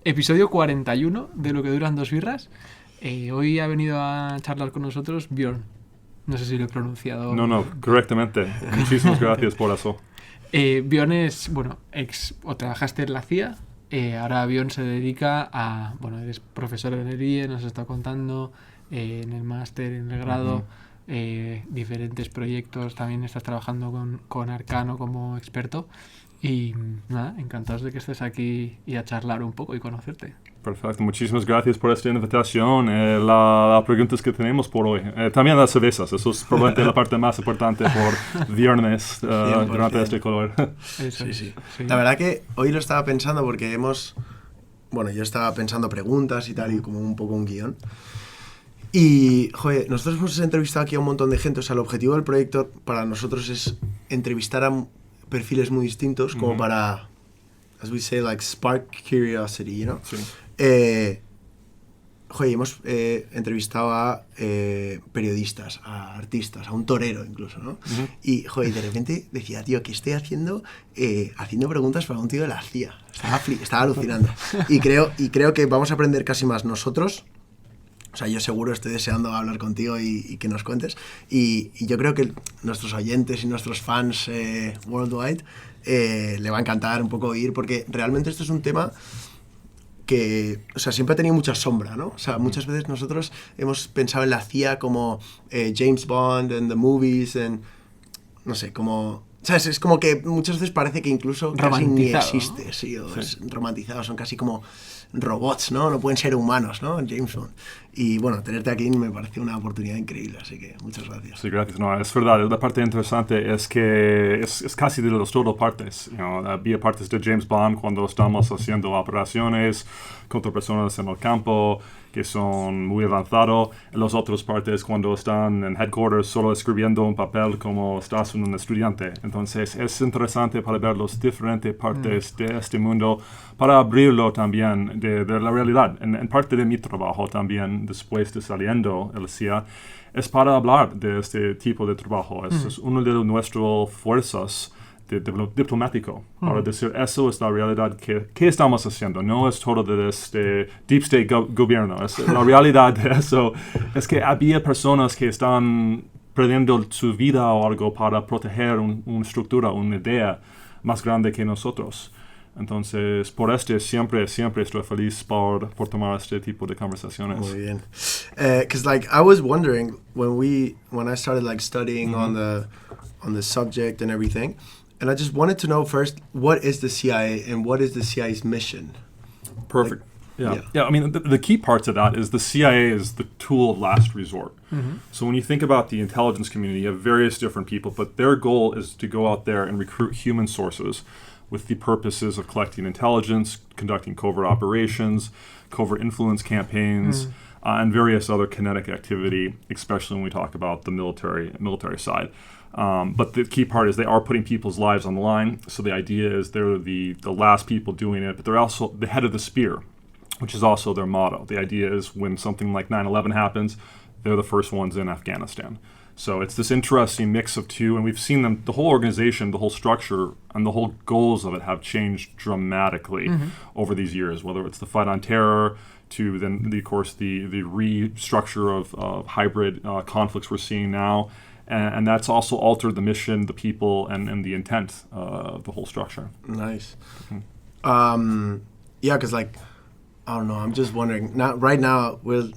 Episodio 41 de lo que duran dos birras. Hoy ha venido a charlar con nosotros Bjorn. No sé si lo he pronunciado. No, correctamente. Muchísimas gracias por eso. Bjorn es, trabajaste en la CIA. Ahora Bjorn se dedica a, eres profesor de energía, nos está contando en el máster, en el grado, diferentes proyectos. También estás trabajando con Arcano como experto. Y nada, encantados de que estés aquí y a charlar un poco y conocerte. Perfecto, muchísimas gracias por esta invitación. Las preguntas que tenemos por hoy. También las cervezas, eso es probablemente la parte más importante por viernes durante este color. Sí. La verdad que hoy lo estaba pensando porque yo estaba pensando preguntas y tal, y como un poco un guión. Y, nosotros hemos entrevistado aquí a un montón de gente. O sea, el objetivo del proyecto para nosotros es entrevistar a perfiles muy distintos, como para, as we say, like, spark curiosity, you know? Sí. Hemos entrevistado a periodistas, a artistas, a un torero incluso, ¿no? Y, de repente decía, tío, ¿qué estoy haciendo preguntas para un tío de la CIA? Estaba alucinando. Y creo que vamos a aprender casi más nosotros. O sea, yo seguro estoy deseando hablar contigo y que nos cuentes. Y yo creo que nuestros oyentes y nuestros fans worldwide le va a encantar un poco oír, porque realmente esto es un tema que, o sea, siempre ha tenido mucha sombra, ¿no? O sea, muchas veces nosotros hemos pensado en la CIA como James Bond en the movies, no sé, como... ¿Sabes? Es como que muchas veces parece que incluso casi ni existe, sí. Es romantizado, son casi como robots, ¿no? No pueden ser humanos, ¿no? James Bond. Y bueno, tenerte aquí me parece una oportunidad increíble, así que muchas gracias. Sí, gracias. No, es verdad. La parte interesante es que es casi de las dos partes. Había partes de James Bond cuando estamos haciendo operaciones contra personas en el campo que son muy avanzados. En las otras partes cuando están en headquarters solo escribiendo un papel como estás un estudiante. Entonces es interesante para ver las diferentes partes de este mundo, para abrirlo también de la realidad. En parte de mi trabajo también, después de saliendo de la CIA, es para hablar de este tipo de trabajo. Es una de nuestras fuerzas diplomático, para decir, eso es la realidad que estamos haciendo, no es todo de este deep state gobierno, es la realidad de eso, es que había personas que están perdiendo su vida o algo para proteger una estructura, una idea más grande que nosotros. Entonces, por siempre estoy feliz por tomar este tipo de conversaciones. Muy bien. Because I was wondering when I started studying on the subject and everything, and I just wanted to know first, what is the CIA and what is the CIA's mission? Perfect. Yeah. I mean, the key parts of that is the CIA is the tool of last resort. So when you think about the intelligence community, you have various different people, but their goal is to go out there and recruit human sources with the purposes of collecting intelligence, conducting covert operations, covert influence campaigns, and various other kinetic activity, especially when we talk about the military side. But the key part is they are putting people's lives on the line. So the idea is they're the last people doing it, but they're also the head of the spear, which is also their motto. The idea is when something like 9/11 happens, they're the first ones in Afghanistan. So it's this interesting mix of two, and we've seen them, the whole organization, the whole structure, and the whole goals of it have changed dramatically over these years, whether it's the fight on terror, to then, of course, the restructure of hybrid conflicts we're seeing now. And that's also altered the mission, the people, and the intent of the whole structure. Nice. Yeah, because, I don't know, I'm just wondering, right now, we're,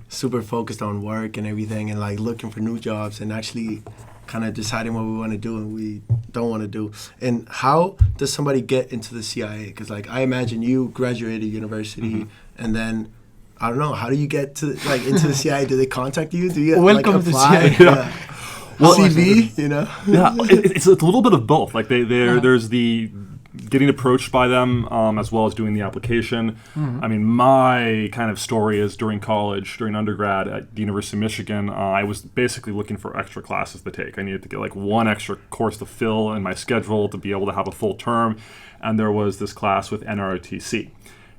super focused on work and everything, and, looking for new jobs and actually kind of deciding what we want to do and we don't want to do. And how does somebody get into the CIA? Because, I imagine you graduated university and then... I don't know. How do you get to into the CIA? Do they contact you? Do you welcome apply? To the CIA? Yeah. Well, CV, you know. Yeah, it's a little bit of both. There's the getting approached by them as well as doing the application. I mean, my kind of story is during college, during undergrad at the University of Michigan, I was basically looking for extra classes to take. I needed to get one extra course to fill in my schedule to be able to have a full term, and there was this class with NROTC.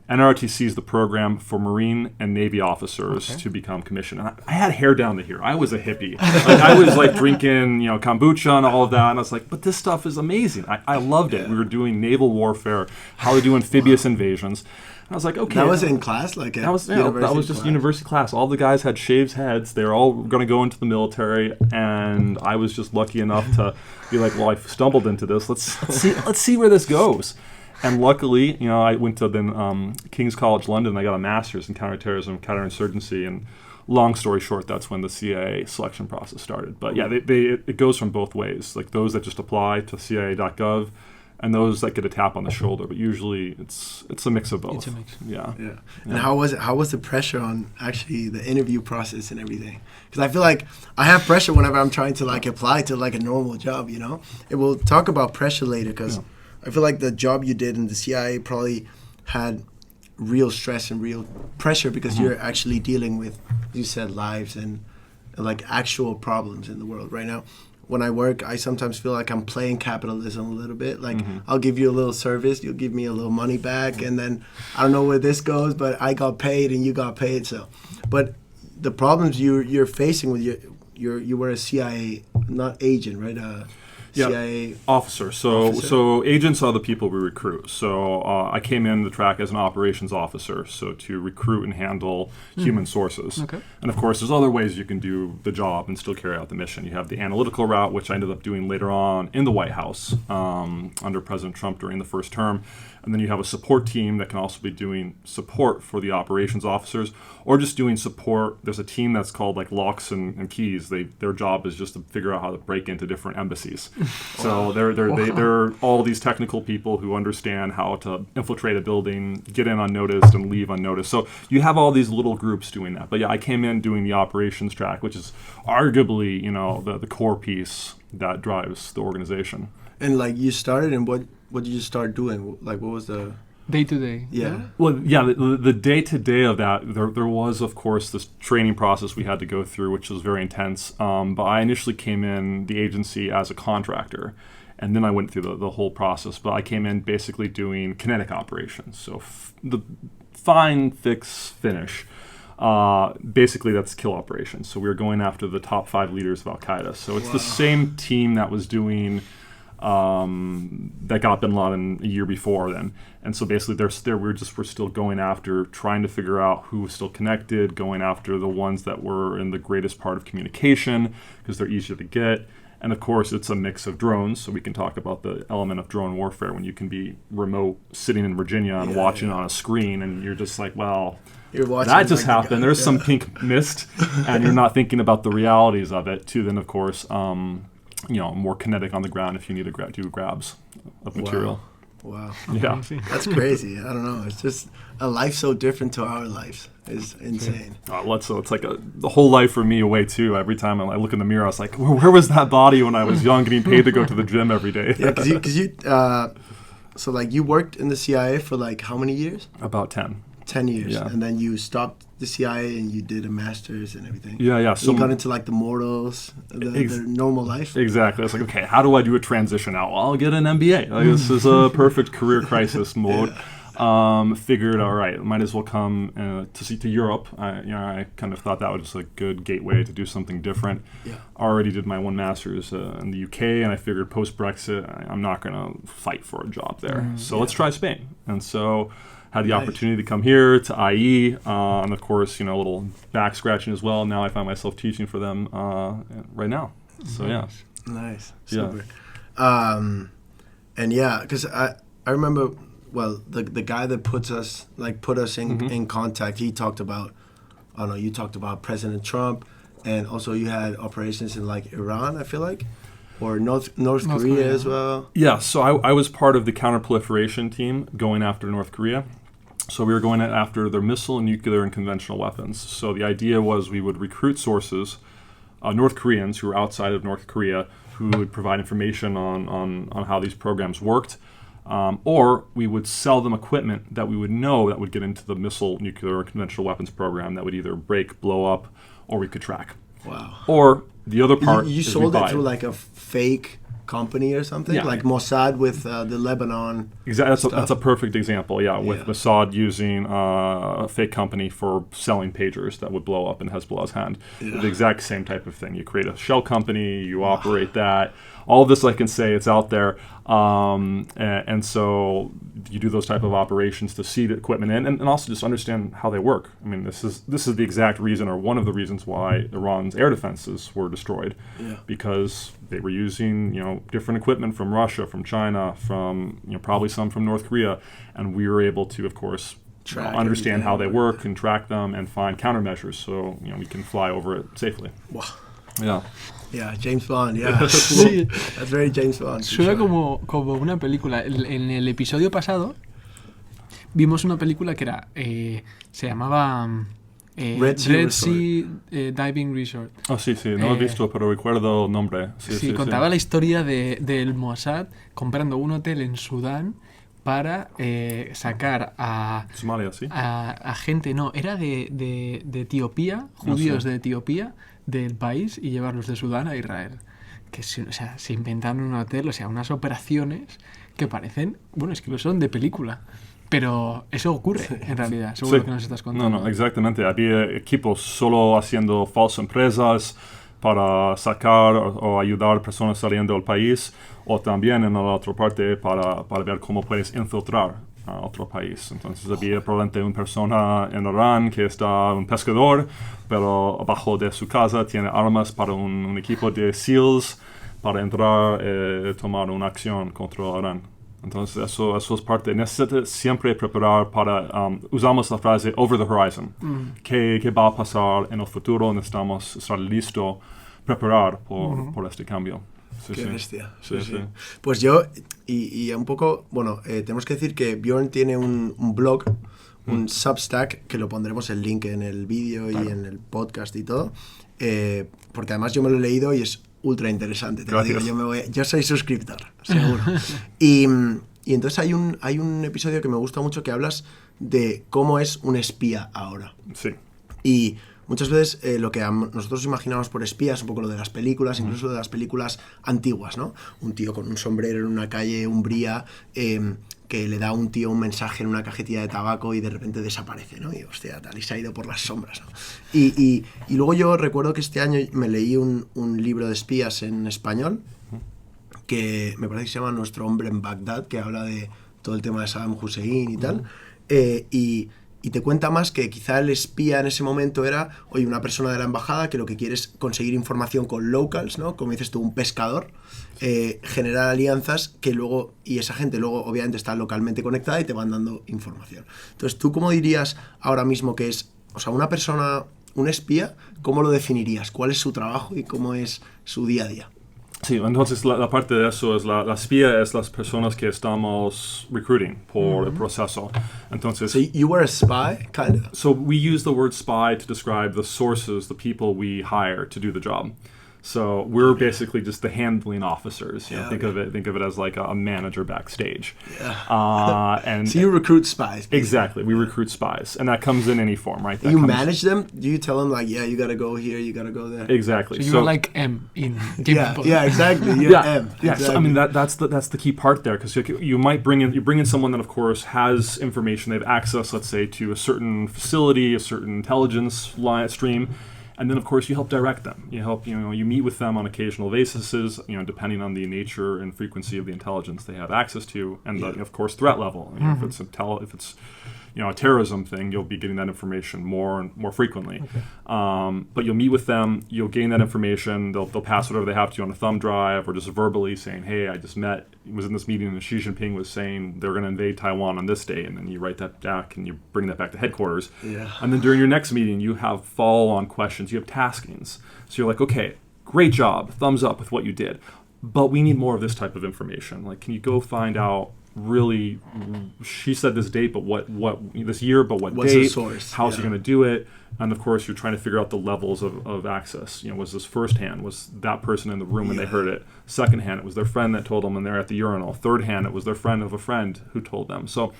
NROTC is the program for Marine and Navy officers to become commissioned. And I had hair down to here. I was a hippie. Like, I was like drinking, kombucha and all of that. And I was like, but this stuff is amazing. I loved it. We were doing naval warfare, how to do amphibious invasions. And I was like, okay. That was in class? Like that was just university class. All the guys had shaved heads. They were all going to go into the military. And I was just lucky enough to be like, well, I stumbled into this. Let's see where this goes. And luckily, I went to King's College London. I got a master's in counterterrorism, counterinsurgency, and long story short, that's when the CIA selection process started. But yeah, it goes from both ways. Like those that just apply to CIA.gov, and those that get a tap on the shoulder. But usually, it's a mix of both. It's a mix. Yeah. And how was it? How was the pressure on actually the interview process and everything? Because I feel like I have pressure whenever I'm trying to like apply to like a normal job. And we'll talk about pressure later because. Yeah. I feel like the job you did in the CIA probably had real stress and real pressure because you're actually dealing with, you said, lives and like actual problems in the world right now. When I work, I sometimes feel like I'm playing capitalism a little bit. Like I'll give you a little service, you'll give me a little money back, and then I don't know where this goes, but I got paid and you got paid. So, but the problems you're facing with you were a CIA, not agent, right? CIA officer. So agents are the people we recruit. So I came in the track as an operations officer, so to recruit and handle human sources. Okay. And of course, there's other ways you can do the job and still carry out the mission. You have the analytical route, which I ended up doing later on in the White House under President Trump during the first term. And then you have a support team that can also be doing support for the operations officers or just doing support. There's a team that's called like locks and keys. Their job is just to figure out how to break into different embassies. So they're all these technical people who understand how to infiltrate a building, get in unnoticed, and leave unnoticed. So you have all these little groups doing that. But yeah, I came in doing the operations track, which is arguably, the core piece that drives the organization. And like you started, and what did you start doing? Like what was the day-to-day? Yeah. Well, yeah, the day-to-day of that, there was, of course, this training process we had to go through, which was very intense. But I initially came in the agency as a contractor, and then I went through the whole process. But I came in basically doing kinetic operations, so the find, fix, finish. Basically, that's kill operations. So we were going after the top 5 leaders of Al-Qaeda. So it's the same team that was doing... that got Bin Laden a year before then, and so basically we're still going after trying to figure out who was still connected, going after the ones that were in the greatest part of communication because they're easier to get, and of course it's a mix of drones. So we can talk about the element of drone warfare when you can be remote, sitting in Virginia and watching on a screen, and you're just like, well. That just happened. There's some pink mist, and you're not thinking about the realities of it. To then, of course. More kinetic on the ground if you need to do grabs of material. Wow. Yeah. That's crazy. I don't know. It's just a life so different to our lives. It's insane. So it's like the whole life for me away too. Every time I look in the mirror, I was like, where was that body when I was young, getting paid to go to the gym every day? Yeah, because you so like you worked in the CIA for like how many years? About 10. 10 years. Yeah. And then you stopped the CIA and you did a master's and everything. Yeah. So you got into like the mortals, the normal life. Exactly. I was like, okay, how do I do a transition now? Well, I'll get an MBA. Like, this is a perfect career crisis mode. Figured, all right, might as well come to Europe. I kind of thought that was a good gateway to do something different. Yeah. Already did my one master's in the UK, and I figured post-Brexit, I'm not going to fight for a job there. So let's try Spain. And so had the opportunity to come here to IE, and of course, a little back scratching as well. Now I find myself teaching for them right now. So yeah. Nice. Super. Yeah. And yeah, because I remember, well, the guy that put us in contact, he talked about, you talked about President Trump, and also you had operations in like Iran, I feel like. Or North Korea as well? Yeah, so I was part of the counterproliferation team going after North Korea. So we were going after their missile, nuclear, and conventional weapons. So the idea was we would recruit sources, North Koreans who were outside of North Korea, who would provide information on how these programs worked. Or we would sell them equipment that we would know that would get into the missile, nuclear, or conventional weapons program that would either break, blow up, or we could track. Wow. Or the other part you is sold we it buy through like a fake company or something, Yeah. like Mossad with the Lebanon. Exactly, that's a perfect example. Yeah, with Mossad using a fake company for selling pagers that would blow up in Hezbollah's hand. Yeah. The exact same type of thing. You create a shell company, you operate that. All of this, I can say, it's out there, and so you do those type of operations to seed equipment in, and also just understand how they work. I mean, this is the exact reason, or one of the reasons, why Iran's air defenses were destroyed, because they were using different equipment from Russia, from China, from probably some from North Korea, and we were able to, of course, understand how they work and track them and find countermeasures, so we can fly over it safely. Wow. Yeah. Yeah, James Bond, yeah. Sí. That's very James Bond. Suena como una película. En el episodio pasado vimos una película que era se llamaba Red Sea Diving Resort. Oh, sí, no lo he visto, pero recuerdo el nombre. Sí, contaba la historia del Mossad comprando un hotel en Sudán para sacar a Somalia, sí. a gente, no, era de Etiopía, judíos de Etiopía, del país, y llevarlos de Sudán a Israel. Que se inventaron un hotel, unas operaciones que parecen, es que lo son de película. Pero eso ocurre, en realidad, seguro que nos estás contando. No, exactamente. Había equipos solo haciendo falsas empresas para sacar o ayudar a personas saliendo del país, o también en la otra parte para ver cómo puedes infiltrar a otro país. Entonces había probablemente una persona en Irán que está un pescador, pero abajo de su casa tiene armas para un equipo de SEALs para entrar y tomar una acción contra Irán. Entonces eso es parte. Necesita siempre preparar para, usamos la frase over the horizon. ¿Qué va a pasar en el futuro? Necesitamos estar listos, preparar por este cambio. Qué bestia. Sí. Pues yo, y un poco, tenemos que decir que Bjorn tiene un blog, un Substack, que lo pondremos el link en el vídeo y en el podcast y todo, porque además yo me lo he leído y es ultra interesante. Te lo digo, yo soy suscriptor, seguro. y entonces hay un episodio que me gusta mucho que hablas de cómo es un espía ahora. Sí. Y muchas veces lo que nosotros imaginamos por espías, un poco lo de las películas, incluso de las películas antiguas, ¿no? Un tío con un sombrero en una calle umbría que le da a un tío un mensaje en una cajetilla de tabaco y de repente desaparece, ¿no? Y hostia, tal, y se ha ido por las sombras, ¿no? Y luego yo recuerdo que este año me leí un libro de espías en español que me parece que se llama Nuestro hombre en Bagdad, que habla de todo el tema de Saddam Hussein y tal, y te cuenta más que quizá el espía en ese momento era, una persona de la embajada que lo que quiere es conseguir información con locals, ¿no? Como dices tú, un pescador, generar alianzas que luego, y esa gente luego obviamente está localmente conectada y te van dando información. Entonces, ¿tú cómo dirías ahora mismo que es, una persona, un espía, cómo lo definirías? ¿Cuál es su trabajo y cómo es su día a día? Sí, entonces la parte de eso es la espía es las personas que estamos recruiting por el proceso. Entonces, so you were a spy, kind of? So we use the word spy to describe the sources, the people we hire to do the job. So we're basically just the handling officers. Think of it as like a manager backstage. Yeah. And so you recruit spies. Basically. Exactly, we recruit spies, and that comes in any form, right? You manage them. Do you tell them like, you got to go here, you got to go there? Exactly. So you're like M in Game Yeah, exactly. You're M. Yeah. Exactly. So I mean that's the key part there, because you might bring in someone that of course has information, they have access, let's say, to a certain facility, a certain intelligence stream. And then, of course, you help direct them. You help, you meet with them on occasional basis, depending on the nature and frequency of the intelligence they have access to, and the, of course, threat level. If it's a terrorism thing, you'll be getting that information more and more frequently. Okay. But you'll meet with them, you'll gain that information. They'll pass whatever they have to you on a thumb drive, or just verbally saying, "Hey, I just was in this meeting, and Xi Jinping was saying they're going to invade Taiwan on this day," and then you write that back and you bring that back to headquarters. Yeah. And then during your next meeting, you have follow-on questions, you have taskings. So you're like, "Okay, great job, thumbs up with what you did, but we need more of this type of information. Like, can you go find out?" Really, she said this date, but what this year, but what's date? The source? How's she going to do it? And of course, you're trying to figure out the levels of access. Was this firsthand? Was that person in the room when they heard it? Second hand, it was their friend that told them when they're at the urinal. Third hand, it was their friend of a friend who told them. So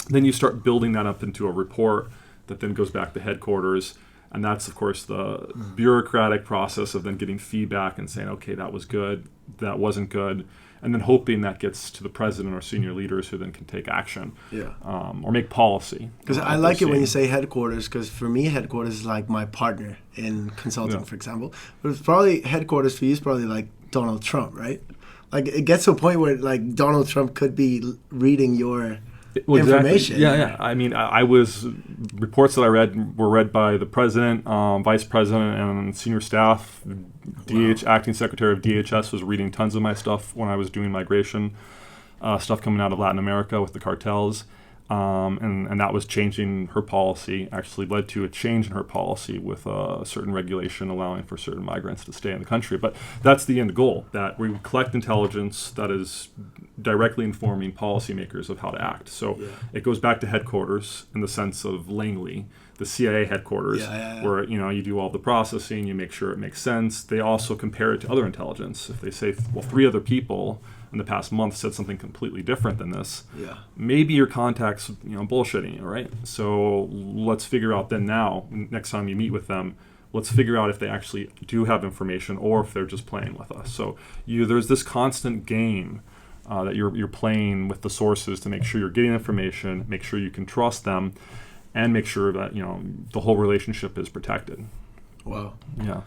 then you start building that up into a report that then goes back to headquarters. And that's, of course, the bureaucratic process of then getting feedback and saying, okay, that was good, that wasn't good, and then hoping that gets to the president or senior leaders who then can take action or make policy. Because I like it when you say headquarters, because for me, headquarters is like my partner in consulting, for example. But it's probably headquarters for you is probably like Donald Trump, right? Like it gets to a point where like Donald Trump could be reading your information. Exactly. Yeah. I mean, I was reports that I read were read by the president, vice president, and senior staff. Acting secretary of DHS was reading tons of my stuff when I was doing migration stuff coming out of Latin America with the cartels. And that was changing her policy, actually led to a change in her policy with a certain regulation allowing for certain migrants to stay in the country. But that's the end goal, that we collect intelligence that is directly informing policymakers of how to act. So it goes back to headquarters in the sense of Langley, the CIA headquarters, where you do all the processing, you make sure it makes sense. They also compare it to other intelligence. If they say, well, 3 other people in the past month said something completely different than this, maybe your contact's bullshitting you, right? So let's figure out then now, next time you meet with them, let's figure out if they actually do have information or if they're just playing with us. So there's this constant game that you're playing with the sources to make sure you're getting information, make sure you can trust them, and make sure that the whole relationship is protected. Wow. Yeah.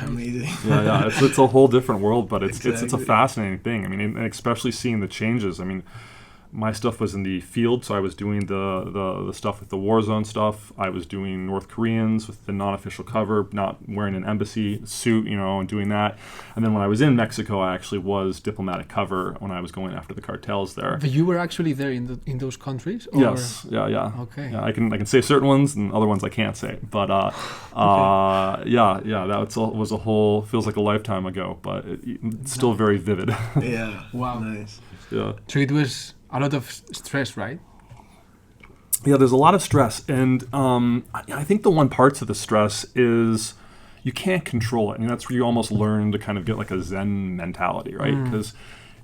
Amazing. It's a whole different world, but it's a fascinating thing. I mean, and especially seeing the changes. I mean, my stuff was in the field, so I was doing the stuff with the war zone stuff. I was doing North Koreans with the non-official cover, not wearing an embassy suit, and doing that. And then when I was in Mexico, I actually was diplomatic cover when I was going after the cartels there. But you were actually there in those countries? Or? Yes. Yeah. Okay. Yeah, I can say certain ones and other ones I can't say. But that was a whole, feels like a lifetime ago, but it's still very vivid. Yeah. Wow. Nice. Yeah. So it was a lot of stress, right? Yeah, there's a lot of stress. And I think the one part of the stress is you can't control it. And that's where you almost learn to kind of get like a Zen mentality, right? Because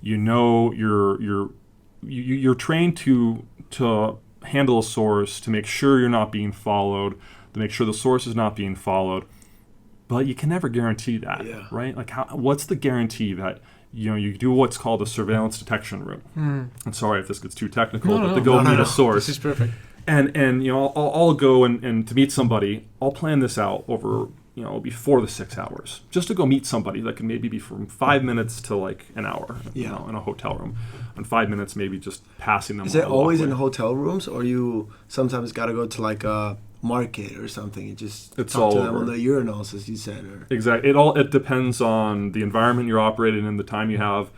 you're trained to handle a source, to make sure you're not being followed, to make sure the source is not being followed. But you can never guarantee that, right? Like, what's the guarantee that you do what's called a surveillance detection room? I'm sorry if this gets too technical, but to go meet a source. This is perfect. And I'll go and to meet somebody, I'll plan this out over, before the 6 hours, just to go meet somebody that can maybe be from 5 minutes to like an hour, in a hotel room. And 5 minutes, maybe just passing them. Is it always in hotel rooms, or you sometimes got to go to like a market or something? You just talk to them on the urinals, as you said. Or? Exactly. It depends on the environment you're operating in, the time you have.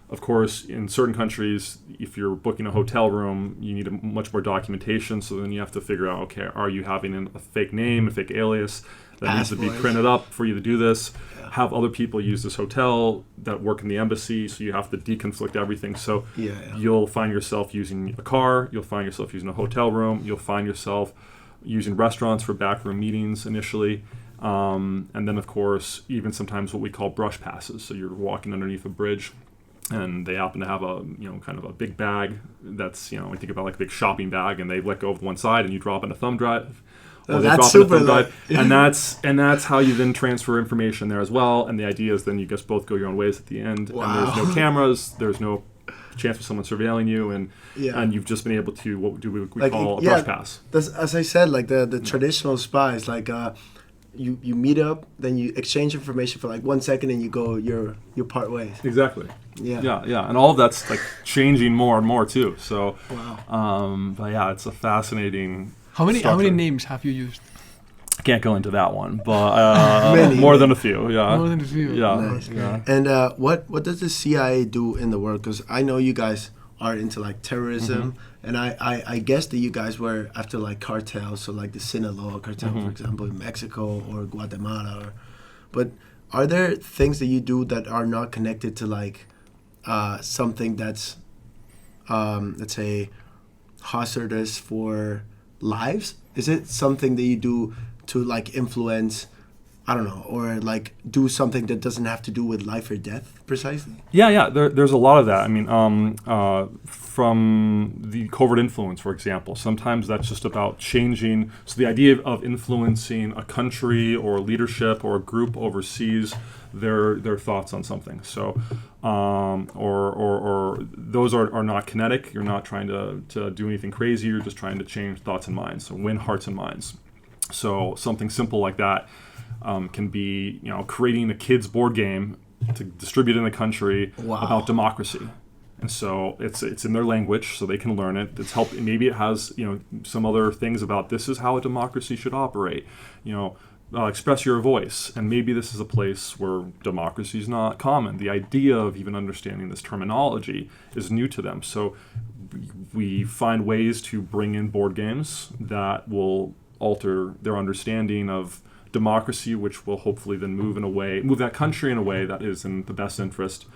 Of course, in certain countries, if you're booking a hotel room, you need much more documentation. So then you have to figure out, okay, are you having a fake name, a fake alias that needs to be printed up for you to do this? Have other people use this hotel that work in the embassy, so you have to deconflict everything. So you'll find yourself using a car, you'll find yourself using a hotel room, you'll find yourself using restaurants for backroom meetings initially. And then, of course, even sometimes what we call brush passes. So you're walking underneath a bridge, and they happen to have a kind of a big bag that's we think about like a big shopping bag, and they let go of one side, and you drop in a thumb drive. That's super light. And that's how you then transfer information there as well. And the idea is then you guys both go your own ways at the end. Wow. And there's no cameras, there's no chance for someone surveilling you, and you've just been able to what do we like, call a brush pass. That's, as I said, like the traditional spies, like you meet up, then you exchange information for like 1 second, and you go your part ways. Exactly. Yeah. And all of that's like changing more and more too. So but yeah, it's a fascinating How many names have you used? I can't go into that one, but more than a few. Yeah. More than a few. Yeah. Nice. Yeah. And what does the CIA do in the world? Because I know you guys are into like terrorism, and I guess that you guys were after like cartels, so like the Sinaloa cartel, for example, in Mexico or Guatemala. But are there things that you do that are not connected to like something that's let's say hazardous for lives? Is it something that you do to like influence I don't know, or like do something that doesn't have to do with life or death precisely? Yeah. There's a lot of that. I mean, from the covert influence, for example, sometimes that's just about changing. So the idea of influencing a country or leadership or a group overseas, their thoughts on something. So, or those are not kinetic. You're not trying to do anything crazy. You're just trying to change thoughts and minds, so win hearts and minds. So something simple like that can be, creating a kids board game to distribute in the country about democracy. And so it's in their language, so they can learn it. It's maybe it has some other things about this is how a democracy should operate. Express your voice, and maybe this is a place where democracy is not common. The idea of even understanding this terminology is new to them. So we find ways to bring in board games that will alter their understanding of democracy, which will hopefully then move that country in a way that is in the best interest,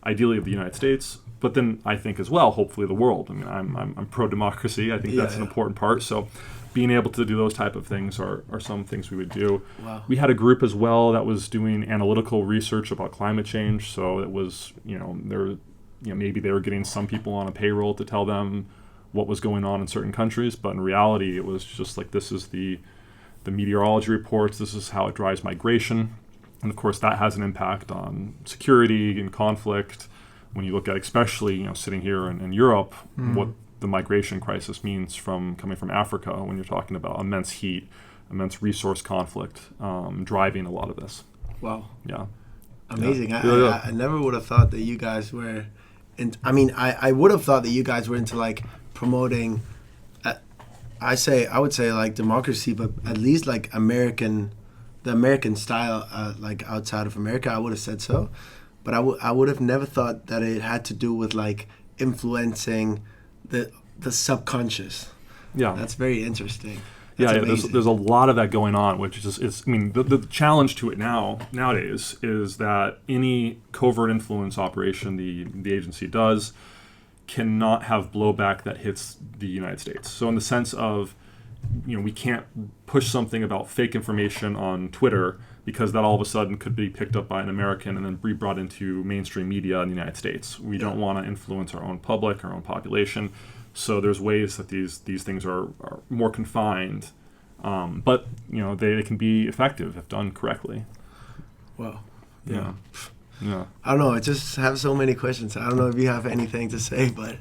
ideally of the United States, but then I think as well, hopefully the world. I mean, I'm pro-democracy. I think that's an important part. So being able to do those type of things are some things we would do. Wow. We had a group as well that was doing analytical research about climate change. So it was, maybe they were getting some people on a payroll to tell them what was going on in certain countries, but in reality, it was just like, this is the meteorology reports, this is how it drives migration. And of course, that has an impact on security and conflict. When you look at, especially, sitting here in Europe, what the migration crisis means coming from Africa, when you're talking about immense heat, immense resource conflict, driving a lot of this. Wow. Yeah. Amazing. Yeah. I never would have thought that you guys were, I would have thought that you guys were into like promoting, I would say like democracy, but at least like the American style, like outside of America, I would have said so. But I would have never thought that it had to do with like influencing the subconscious. Yeah. That's very interesting. There's a lot of that going on, which is the challenge to it nowadays is that any covert influence operation the agency does cannot have blowback that hits the United States. So in the sense of, we can't push something about fake information on Twitter because that all of a sudden could be picked up by an American and then be brought into mainstream media in the United States. We don't want to influence our own public, our own population. So there's ways that these things are more confined, but they can be effective if done correctly. Wow. Yeah. I don't know. I just have so many questions. I don't know if you have anything to say, but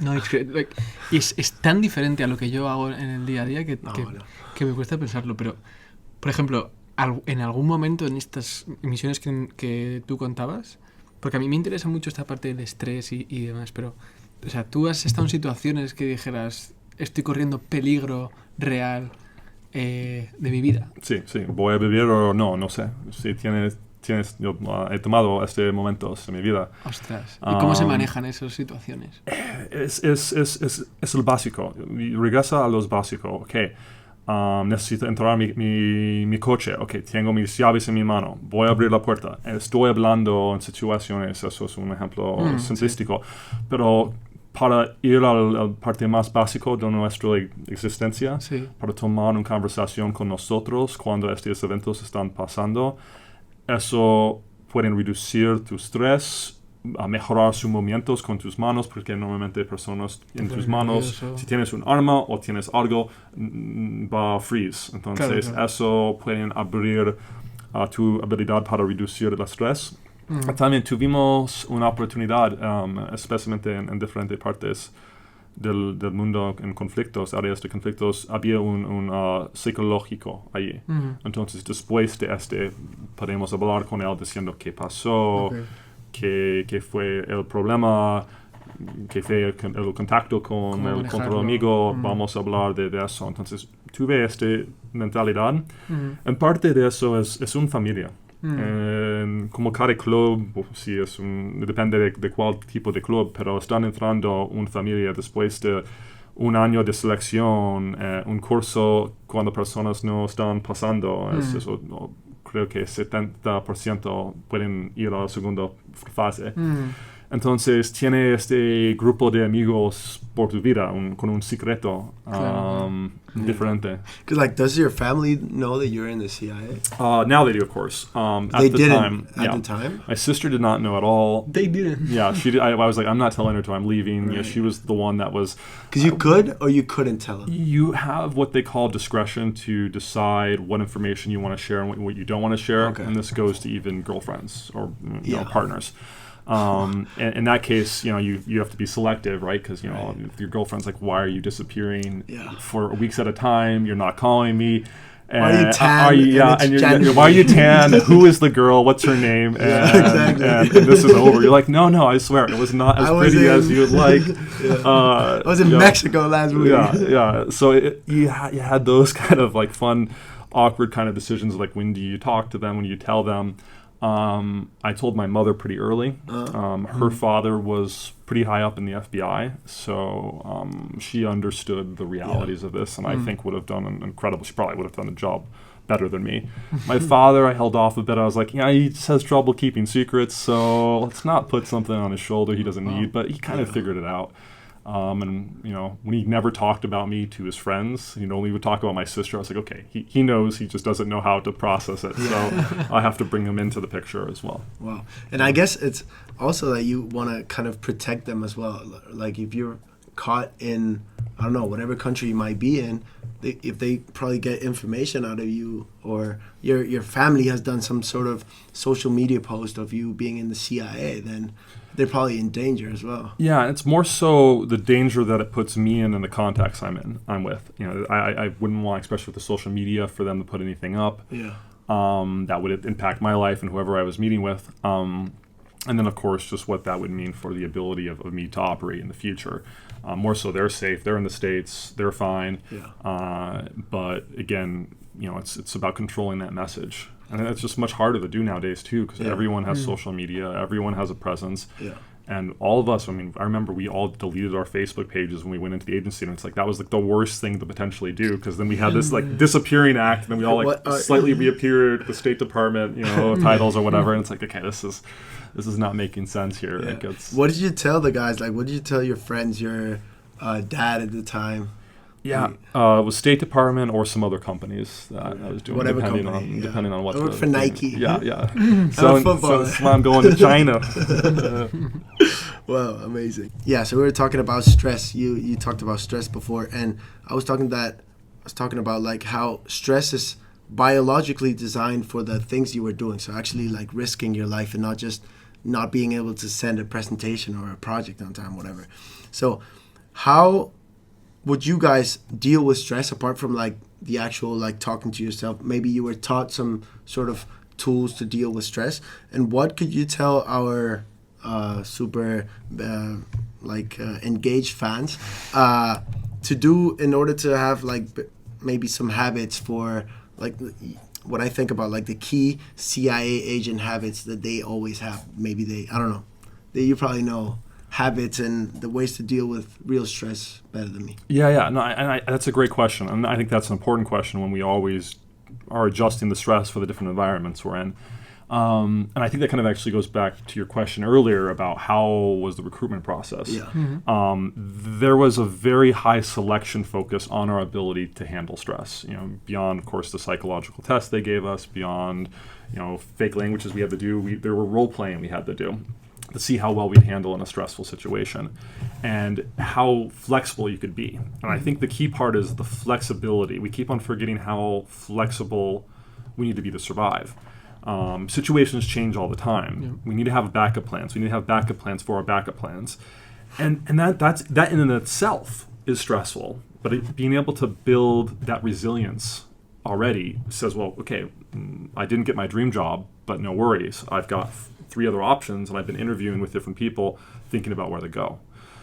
no, es tan diferente a lo que yo hago en el día a día que me cuesta pensarlo. Pero, por ejemplo, en algún momento en estas misiones que tú contabas, porque a mí me interesa mucho esta parte del estrés y demás, pero, o sea, tú has estado en situaciones que dijeras, estoy corriendo peligro real de mi vida. Sí, voy a vivir o no sé. Si yo he tomado momentos en mi vida. Ostras, ¿y cómo se manejan esas situaciones? Es el básico. Regresa a los básicos. Okay. Necesito entrar mi coche. Okay, tengo mis llaves en mi mano. Voy a abrir la puerta. Estoy hablando en situaciones, eso es un ejemplo simplístico. Sí. Pero para ir al parte más básico de nuestra existencia, para tomar una conversación con nosotros cuando estos eventos están pasando, eso puede reducir tu estrés, a mejorar sus movimientos con tus manos, porque normalmente personas en tus manos, si tienes un arma o tienes algo, va a freeze. Entonces eso puede abrir tu habilidad para reducir el estrés. También tuvimos una oportunidad, especialmente en diferentes partes del mundo en conflictos, áreas de conflictos, había un psicológico allí. Entonces, después de podemos hablar con él diciendo qué pasó, qué fue el problema, qué fue el contacto con el amigo, vamos a hablar de eso. Entonces, tuve esta mentalidad. En parte de eso es una familia. Como cada club, sí, depende de cuál tipo de club, pero están entrando una familia después de un año de selección, un curso cuando personas no están pasando, eso, creo que 70% pueden ir a la segunda fase. Entonces tiene este grupo de amigos por tu vida, con un secreto diferente. Because like, does your family know that you're in the CIA? Now they do, of course. They didn't at the time? My sister did not know at all. They didn't. Yeah, she did. I was like, I'm not telling her till I'm leaving. Right. She was the one that was... Because you could or you couldn't tell them? You have what they call discretion to decide what information you want to share and what you don't want to share. Okay. And this goes to even girlfriends or partners. In that case, you have to be selective, right? Because if your girlfriend's like, why are you disappearing for weeks at a time? You're not calling me. And why are you tan? Why are you tan? Who is the girl? What's her name? And this is over. You're like, no, I swear, it was not as pretty as you would like. I was in Mexico last week. Yeah. So you had those kind of like fun, awkward kind of decisions, like when do you talk to them, when do you tell them. I told my mother pretty early. Her father was pretty high up in the FBI, so she understood the realities of this, and I think would have done an incredible. She probably would have done the job better than me. My father, I held off a bit. I was like, he just has trouble keeping secrets, so let's not put something on his shoulder he doesn't need. But he kind of figured it out. And when he never talked about me to his friends, only would talk about my sister, I was like, okay, he knows, he just doesn't know how to process it. So I have to bring him into the picture as well. Wow. And I guess it's also that you want to kind of protect them as well. Like if you're caught in, I don't know, whatever country you might be in, if they probably get information out of you, or your family has done some sort of social media post of you being in the CIA, then they're probably in danger as well. Yeah, it's more so the danger that it puts me in and the contacts I'm with. I wouldn't want, especially with the social media, for them to put anything up. Yeah. That would impact my life and whoever I was meeting with. And then, of course, just what that would mean for the ability of me to operate in the future. More so, they're safe. They're in the States. They're fine. Yeah. But again, it's about controlling that message. And it's just much harder to do nowadays, too, because everyone has social media. Everyone has a presence. Yeah. And all of us, I remember we all deleted our Facebook pages when we went into the agency. And it's like, that was like the worst thing to potentially do, because then we had this like disappearing act. And then we all slightly reappeared at the State Department, titles or whatever. And it's like, okay, this is not making sense here. Yeah. What did you tell the guys? Like, what did you tell your friends, your dad at the time? Yeah, it was State Department or some other companies that I was doing, depending on what. I work for Nike. Yeah. So I'm going to China. Wow, amazing. Yeah, so we were talking about stress. You talked about stress before, and I was talking about like how stress is biologically designed for the things you were doing. So actually, like risking your life and not just not being able to send a presentation or a project on time, whatever. So how would you guys deal with stress apart from like the actual like talking to yourself? Maybe you were taught some sort of tools to deal with stress. And what could you tell our super engaged fans to do in order to have like maybe some habits for like what I think about like the key CIA agent habits that they always have? Maybe I don't know, that you probably know habits and the ways to deal with real stress better than me. Yeah. No, that's a great question. And I think that's an important question when we always are adjusting the stress for the different environments we're in. And I think that kind of actually goes back to your question earlier about how was the recruitment process. Yeah. Mm-hmm. There was a very high selection focus on our ability to handle stress, beyond, of course, the psychological tests they gave us, beyond, fake languages we had to do. There were role playing we had to do to see how well we'd handle in a stressful situation and how flexible you could be. And I think the key part is the flexibility. We keep on forgetting how flexible we need to be to survive. Situations change all the time. Yeah. We need to have backup plans. We need to have backup plans for our backup plans. And that in and of itself is stressful. But being able to build that resilience already says, well, okay, I didn't get my dream job, but no worries. I've got 3 other options, and I've been interviewing with different people, thinking about where to go.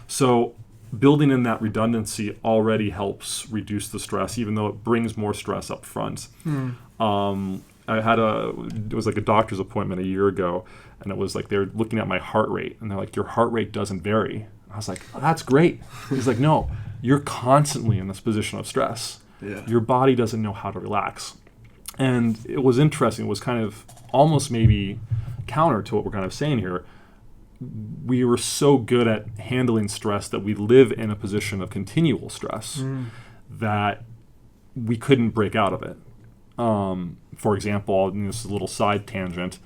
So building in that redundancy already helps reduce the stress, even though it brings more stress up front. It was like a doctor's appointment a year ago, and it was like they were looking at my heart rate, and they're like, your heart rate doesn't vary. I was like, oh, that's great. He's like, no, you're constantly in this position of stress. Yeah. Your body doesn't know how to relax. And it was interesting. It was kind of almost maybe counter to what we're kind of saying here. we were so good at handling stress that we live in a position of continual stress that we couldn't break out of it. For example, this is a little side tangent.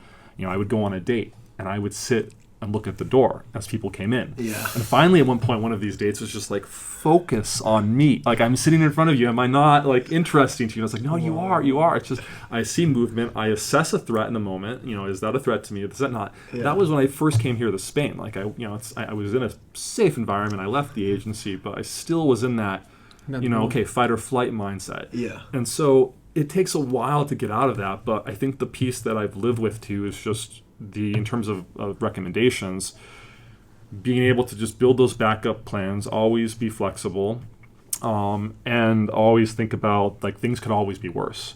I would go on a date and I would sit and look at the door as people came in. Yeah. And finally, at one point, one of these dates was just like, focus on me. Like, I'm sitting in front of you. Am I not like interesting to you? And I was like, no, you are. It's just, I see movement. I assess a threat in the moment. Is that a threat to me? Is that not? Yeah. That was when I first came here to Spain. Like, I was in a safe environment. I left the agency, but I still was in that, fight or flight mindset. Yeah. And so it takes a while to get out of that. But I think the piece that I've lived with too is just in terms of recommendations, being able to just build those backup plans, always be flexible, and always think about, like, things could always be worse.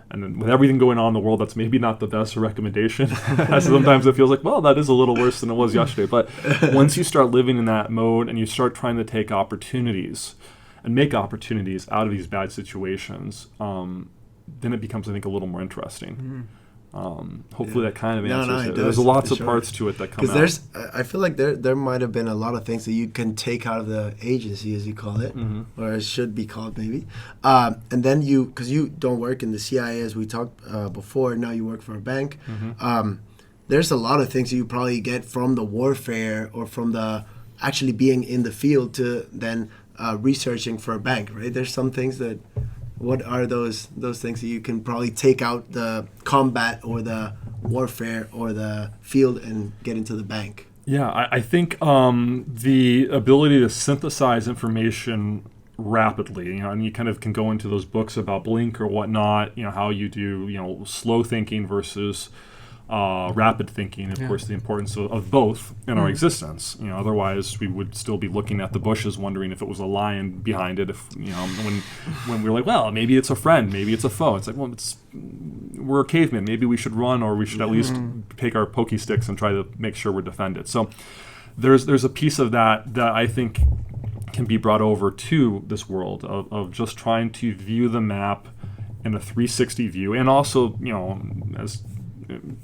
And then with everything going on in the world, that's maybe not the best recommendation. Sometimes it feels like, well, that is a little worse than it was yesterday. But once you start living in that mode and you start trying to take opportunities and make opportunities out of these bad situations, then it becomes, I think, a little more interesting. Hopefully that kind of answers it. There's lots of parts to it that come out. I feel like there might have been a lot of things that you can take out of the agency, as you call it, or it should be called maybe. And then because you don't work in the CIA, as we talked before, now you work for a bank. There's a lot of things that you probably get from the warfare or from the actually being in the field to then researching for a bank, right? There's some things that... What are those things that you can probably take out the combat or the warfare or the field and get into the bank? Yeah, I think the ability to synthesize information rapidly, and you kind of can go into those books about Blink or whatnot, how you do, slow thinking versus rapid thinking, of course, the importance of both in our existence. Otherwise we would still be looking at the bushes wondering if it was a lion behind it, when we're like, well, maybe it's a friend, maybe it's a foe. It's like, well, we're cavemen, maybe we should run, or we should at least take our pokey sticks and try to make sure we're defended. So there's a piece of that I think can be brought over to this world of just trying to view the map in a 360 view, and also,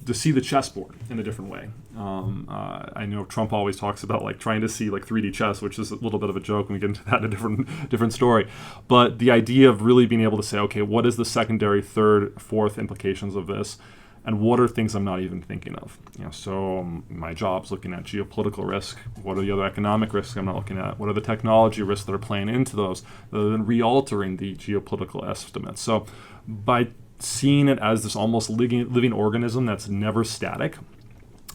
to see the chessboard in a different way. I know Trump always talks about like trying to see like 3D chess, which is a little bit of a joke, and we get into that in a different story. But the idea of really being able to say, okay, what is the secondary, third, fourth implications of this, and what are things I'm not even thinking of? So my job's looking at geopolitical risk. What are the other economic risks I'm not looking at? What are the technology risks that are playing into those, other than re-altering the geopolitical estimates? So by seeing it as this almost living organism that's never static,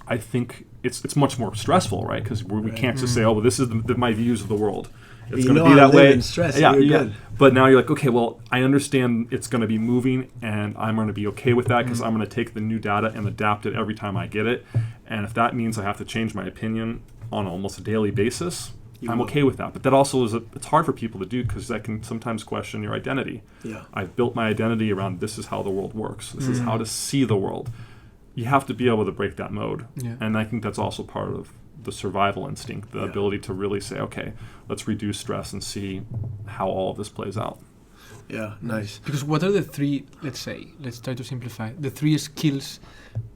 I think it's much more stressful, right? Because we can't just say, oh, well, this is my views of the world. It's going to be that way. Stress, yeah. Good. But now you're like, okay, well, I understand it's going to be moving, and I'm going to be okay with that because I'm going to take the new data and adapt it every time I get it. And if that means I have to change my opinion on almost a daily basis, I'm okay with that. But that also it's hard for people to do because that can sometimes question your identity. Yeah. I've built my identity around this is how the world works. This is how to see the world. You have to be able to break that mode. Yeah. And I think that's also part of the survival instinct, the ability to really say, okay, let's reduce stress and see how all of this plays out. Yeah, nice. Because what are the three, let's try to simplify, the three skills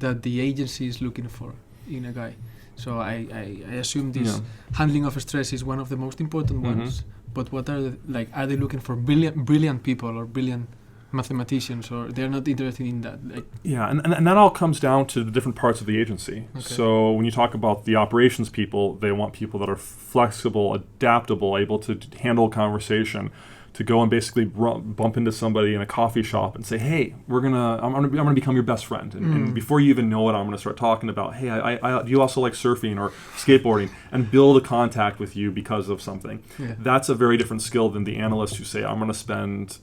that the agency is looking for in a guy? So I assume this handling of stress is one of the most important ones. But what are are they looking for brilliant people or brilliant mathematicians, or they're not interested in that? And that all comes down to the different parts of the agency. Okay. So when you talk about the operations people, they want people that are flexible, adaptable, able to handle conversation, to go and basically bump into somebody in a coffee shop and say, hey, I'm gonna become your best friend. And before you even know it, I'm gonna start talking about, hey, I do you also like surfing or skateboarding, and build a contact with you because of something. Yeah. That's a very different skill than the analysts who say, I'm gonna spend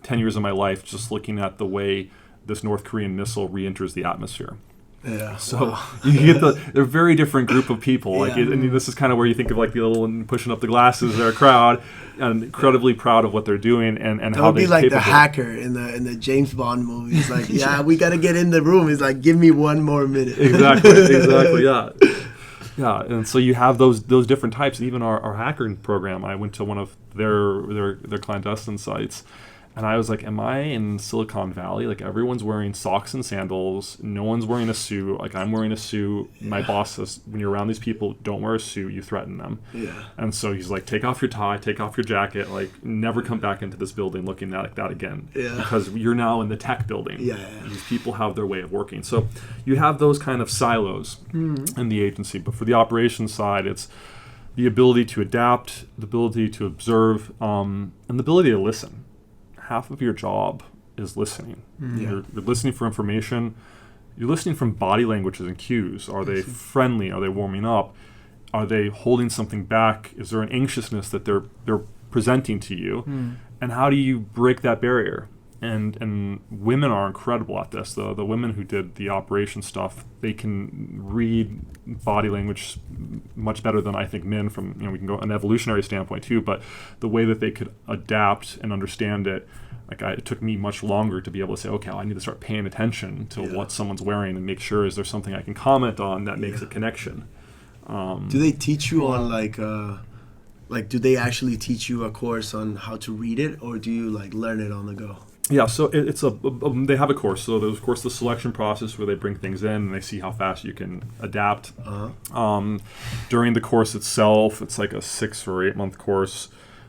10 years of my life just looking at the way this North Korean missile re-enters the atmosphere. Yeah. So you get they're a very different group of people. And this is kind of where you think of like the little one pushing up the glasses, their crowd, and incredibly proud of what they're doing and that how would they're be like capable. The hacker in the James Bond movies. Like, we got to get in the room. He's like, give me one more minute. Exactly, yeah. Yeah, and so you have those different types. Even our hacking program, I went to one of their clandestine sites, And I was like, am I in Silicon Valley? Like, everyone's wearing socks and sandals. No one's wearing a suit. Like, I'm wearing a suit. Yeah. My boss says, when you're around these people, don't wear a suit. You threaten them. Yeah. And so he's like, take off your tie, take off your jacket. Like, never come back into this building looking like that again. Yeah. Because you're now in the tech building. Yeah. These people have their way of working. So you have those kind of silos in the agency. But for the operations side, it's the ability to adapt, the ability to observe, and the ability to listen. Half of your job is listening. You're listening for information. You're listening from body languages and cues. Are they friendly? Are they warming up? Are they holding something back? Is there an anxiousness that they're presenting to you? And how do you break that barrier? And women are incredible at this. The women who did the operation stuff, they can read body language much better than I think men from, we can go an evolutionary standpoint too, but the way that they could adapt and understand it, it took me much longer to be able to say, okay, I need to start paying attention to what someone's wearing and make sure is there something I can comment on that makes a connection. Do they teach you on do they actually teach you a course on how to read it, or do you learn it on the go? Yeah, so it's they have a course. So there's, of course, the selection process where they bring things in and they see how fast you can adapt. During the course itself, it's like a 6 or 8 month course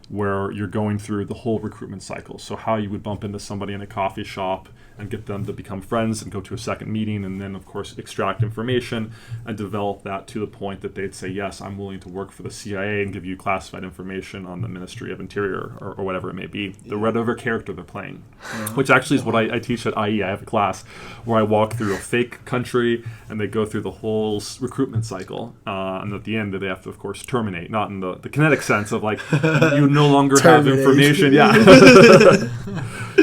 where you're going through the whole recruitment cycle. So how you would bump into somebody in a coffee shop and get them to become friends and go to a second meeting, and then, of course, extract information and develop that to the point that they'd say, yes, I'm willing to work for the CIA and give you classified information on the Ministry of Interior or whatever it may be, whatever character they're playing, which actually is what I teach at IE. I have a class where I walk through a fake country and they go through the whole recruitment cycle, and at the end they have to, of course, terminate, not in the kinetic sense of you no longer have information. Yeah.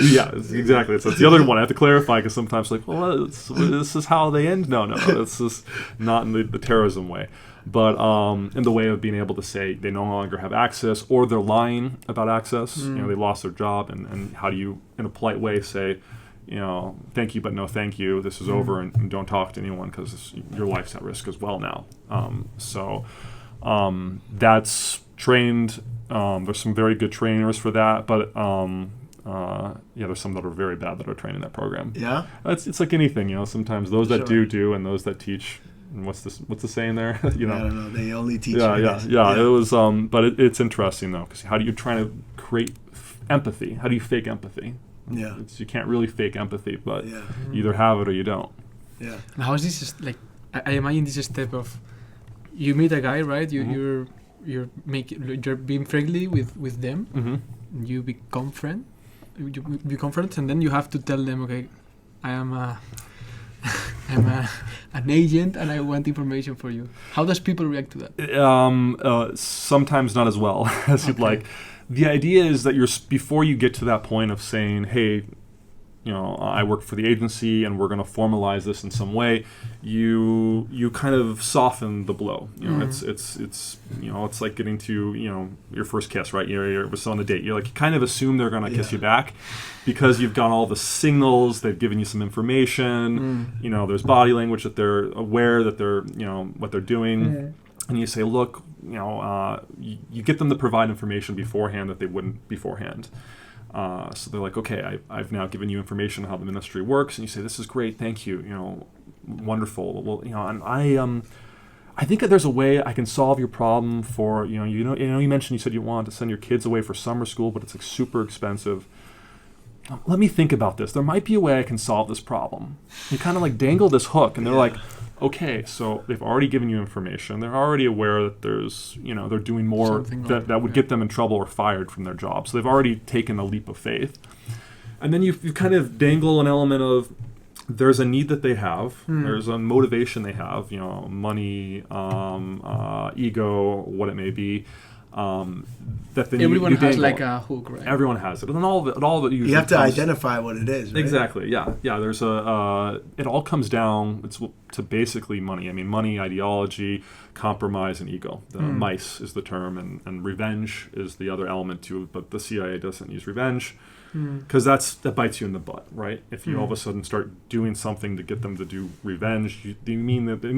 Yeah, exactly. So it's the other one I have to clarify, because sometimes this is how they end. No, this is not in the terrorism way, but in the way of being able to say they no longer have access, or they're lying about access. They lost their job, and how do you, in a polite way, say, thank you, but no thank you. This is over, and don't talk to anyone because your life's at risk as well now. That's trained. There's some very good trainers for that, but there's some that are very bad that are trained in that program. Yeah, it's like anything, sometimes those that do, and those that teach. What's the saying there? I don't know. They only teach. Yeah. It was, but it's interesting though, because how do you try to create empathy? How do you fake empathy? Yeah, you can't really fake empathy, but you either have it or you don't. Yeah. And how is this I imagine this step of you meet a guy, right? You're being friendly with them. Mm-hmm. You become friends, and then you have to tell them, okay, I'm an agent and I want information for you. How does people react to that? Sometimes not as well as you'd like. The idea is that before you get to that point of saying, hey, I work for the agency and we're going to formalize this in some way, you kind of soften the blow. It's like getting to your first kiss, right? You're with someone on a date. You kind of assume they're going to kiss you back because you've got all the signals. They've given you some information. There's body language that they're aware that they're what they're doing. And you say, look, you get them to provide information beforehand that they wouldn't beforehand. So they're like, okay, I've now given you information on how the ministry works, and you say, this is great, thank you, wonderful. Well, and I think that there's a way I can solve your problem for, you mentioned, you said you wanted to send your kids away for summer school, but it's super expensive. Let me think about this. There might be a way I can solve this problem. You kind of dangle this hook, and they're like, okay, so they've already given you information. They're already aware that there's, they're doing more that would get them in trouble or fired from their job. So they've already taken a leap of faith. And then you kind of dangle an element of there's a need that they have. There's a motivation they have, money, ego, what it may be. That then everyone has a hook, right? Everyone has it, and all of it usually you have to identify what it is, right? Exactly. Yeah. There's it all comes down to basically money. I mean, money, ideology, compromise, and ego. The mice is the term, and revenge is the other element to it. But the CIA doesn't use revenge because that bites you in the butt, right? If you all of a sudden start doing something to get them to do revenge, it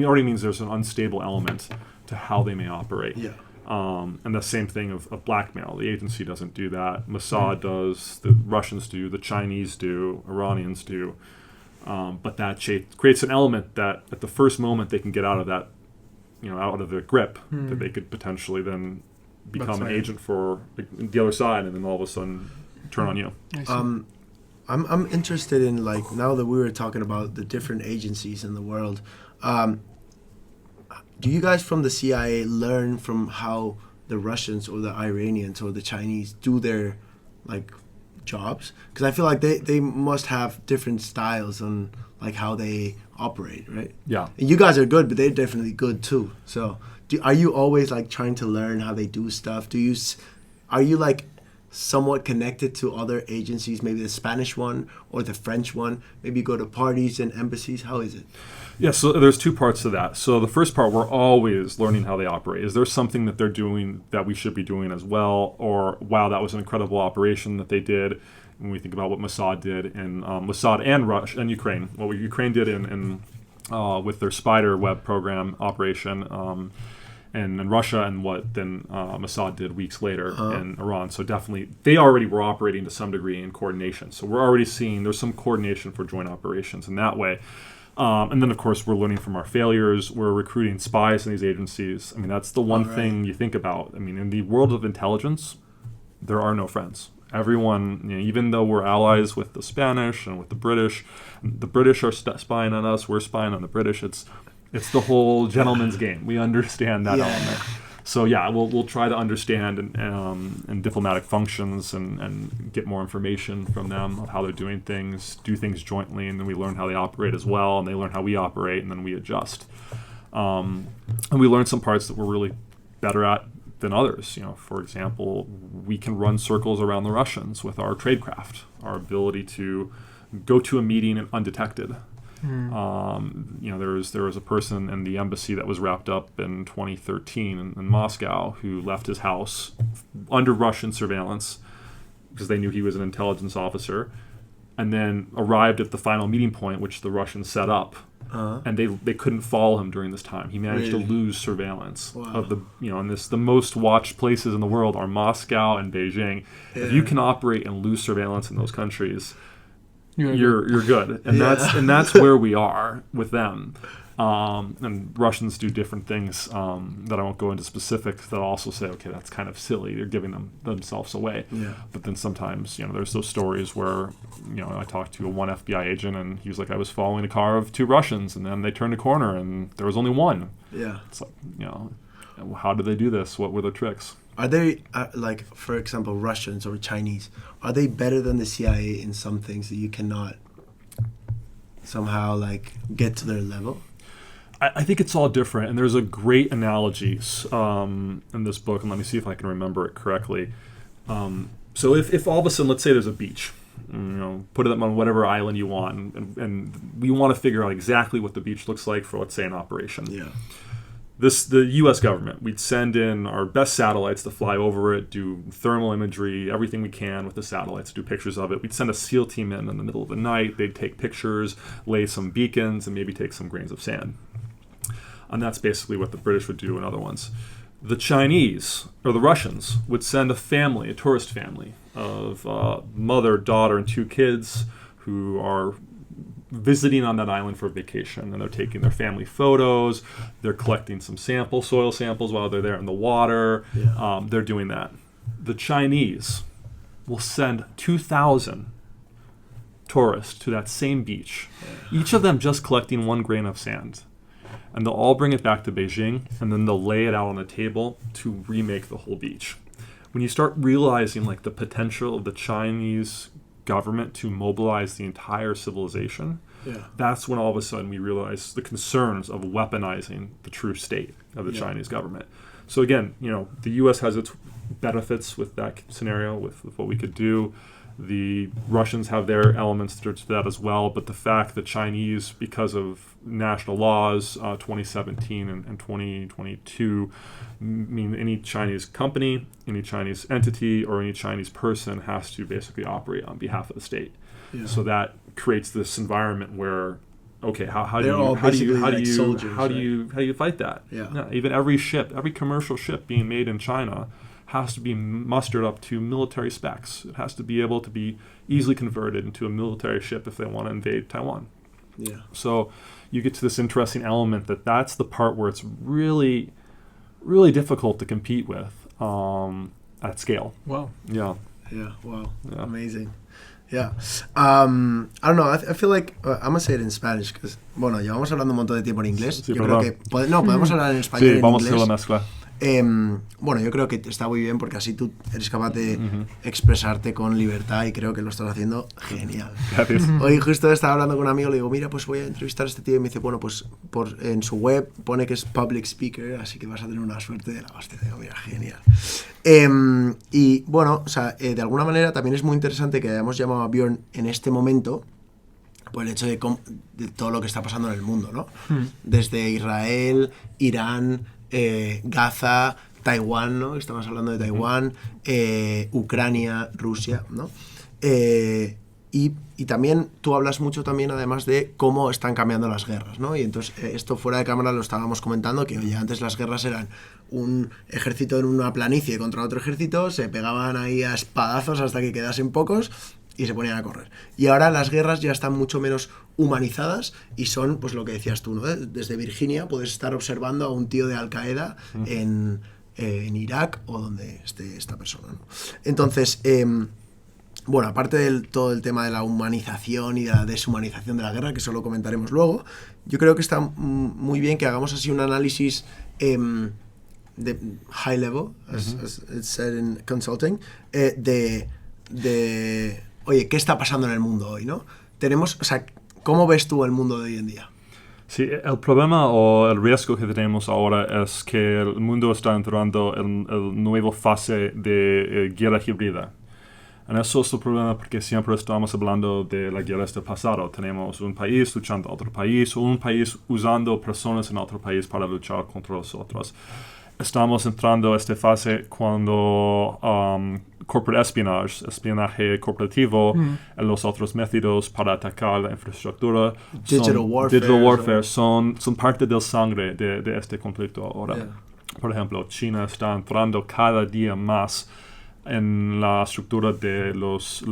already means there's an unstable element to how they may operate. Yeah. And the same thing of blackmail. The agency doesn't do that. Mossad does. The Russians do. The Chinese do. Iranians do. But that creates an element that at the first moment they can get out of that, out of their grip, that they could potentially then become an agent for the other side, and then all of a sudden turn on you. I'm interested in, like, now that we were talking about the different agencies in the world, do you guys from the CIA learn from how the Russians or the Iranians or the Chinese do their, like, jobs? Because I feel like they must have different styles on, like, how they operate, right? Yeah. And you guys are good, but they're definitely good too. So are you always, like, trying to learn how they do stuff? Are you, like, somewhat connected to other agencies, maybe the Spanish one or the French one? Maybe you go to parties and embassies. How is it? Yeah, so there's two parts to that. So the first part, we're always learning how they operate. Is there something that they're doing that we should be doing as well? Or, wow, that was an incredible operation that they did. When we think about what Mossad did in Mossad and Russia and Ukraine, what Ukraine did in with their spider web program operation, and in Russia, and what then Mossad did weeks later in Iran. So definitely, they already were operating to some degree in coordination. So we're already seeing there's some coordination for joint operations in that way. And then, of course, we're learning from our failures. We're recruiting spies in these agencies. I mean, that's the one thing you think about. I mean, in the world of intelligence, there are no friends. Everyone, even though we're allies with the Spanish and with the British are spying on us, we're spying on the British. It's the whole gentleman's game. We understand that element. So yeah, we'll try to understand and diplomatic functions and get more information from them of how they're doing things, do things jointly, and then we learn how they operate as well, and they learn how we operate, and then we adjust. And we learn some parts that we're really better at than others. For example, we can run circles around the Russians with our tradecraft, our ability to go to a meeting undetected. There was a person in the embassy that was wrapped up in 2013 in Moscow who left his house under Russian surveillance because they knew he was an intelligence officer, and then arrived at the final meeting point, which the Russians set up. And they couldn't follow him during this time. He managed to lose surveillance of the most watched places in the world are Moscow and Beijing. Yeah. If you can operate and lose surveillance in those countries, you're good. And that's where we are with them. And Russians do different things that I won't go into specifics that also say, okay, that's kind of silly. They're giving themselves away. Yeah. But then sometimes, there's those stories where, I talked to one FBI agent and he was like, I was following a car of two Russians and then they turned a corner and there was only one. Yeah. It's like, how did they do this? What were the tricks? Are they, like, for example, Russians or Chinese, are they better than the CIA in some things that you cannot somehow, like, get to their level? I think it's all different, and there's a great analogy in this book, and let me see if I can remember it correctly. So if all of a sudden, let's say there's a beach, put it on whatever island you want, and we want to figure out exactly what the beach looks like for, let's say, an operation. Yeah. The U.S. government, we'd send in our best satellites to fly over it, do thermal imagery, everything we can with the satellites, do pictures of it. We'd send a SEAL team in the middle of the night. They'd take pictures, lay some beacons, and maybe take some grains of sand. And that's basically what the British would do in other ones. The Chinese, or the Russians, would send a tourist family of mother, daughter, and two kids who are visiting on that island for vacation, and they're taking their family photos, they're collecting some soil samples while they're there in the water. Yeah. They're doing that. The Chinese will send 2,000 tourists to that same beach, each of them just collecting 1 grain of sand. And they'll all bring it back to Beijing, and then they'll lay it out on a table to remake the whole beach. When you start realizing, like, the potential of the Chinese government to mobilize the entire civilization, that's when all of a sudden we realize the concerns of weaponizing the true state of the Chinese government. So again, the U.S. has its benefits with that scenario, with what we could do. The Russians have their elements to that as well, but the fact that Chinese, because of national laws, 2017 and 2022, mean any Chinese company, any Chinese entity, or any Chinese person has to basically operate on behalf of the state. Yeah. So that creates this environment where okay, how They're all basically like do soldiers, you fight that? Yeah. Even every commercial ship being made in China has to be mustered up to military specs. It has to be able to be easily converted into a military ship if they want to invade Taiwan. Yeah. So you get to this interesting element that's the part where it's really, really difficult to compete with at scale. Wow. Yeah. Yeah. Wow. Yeah. Amazing. Yeah. I don't know. I feel like I'm gonna say it in Spanish because bueno, llevamos hablando un montón de tiempo en inglés. Sí, yo creo que podemos hablar en español. Sí, en vamos a inglés. hacer la mezcla. Bueno, yo creo que está muy bien porque así tú eres capaz de expresarte con libertad y creo que lo estás haciendo genial. Gracias. Hoy justo estaba hablando con un amigo, le digo, mira, pues voy a entrevistar a este tío y me dice, bueno, pues en su web pone que es public speaker, así que vas a tener una suerte de la hostia. Digo, mira, genial. Y bueno, o sea, de alguna manera también es muy interesante que hayamos llamado a Bjorn en este momento por el hecho de todo lo que está pasando en el mundo, ¿no? Desde Israel, Irán, Gaza, Taiwán, ¿no? Estamos hablando de Taiwán, Ucrania, Rusia, ¿no? Y también tú hablas mucho también además de cómo están cambiando las guerras, ¿no? Y entonces esto fuera de cámara lo estábamos comentando, que oye, antes las guerras eran un ejército en una planicie contra otro ejército, se pegaban ahí a espadazos hasta que quedasen pocos y se ponían a correr. Y ahora las guerras ya están mucho menos humanizadas y son, pues lo que decías tú, ¿no? Desde Virginia puedes estar observando a un tío de Al Qaeda en Irak o donde esté esta persona, ¿no? Entonces, bueno, aparte de todo el tema de la humanización y de la deshumanización de la guerra, que eso lo comentaremos luego, yo creo que está muy bien que hagamos así un análisis de high level, as it's said in consulting, oye, ¿qué está pasando en el mundo hoy, no? O sea, ¿cómo ves tú el mundo de hoy en día? Sí, el problema o el riesgo que tenemos ahora es que el mundo está entrando en el nuevo fase de guerra híbrida. Y eso es el problema porque siempre estamos hablando de la guerra del pasado. Tenemos un país luchando a otro país o un país usando personas en otro país para luchar contra los otros. Estamos entrando a esta fase cuando corporate espionaje corporativo y los otros métodos para atacar la infraestructura, digital warfare son parte del sangre de este conflicto ahora. Yeah. Por ejemplo, China está entrando cada día más en la estructura de los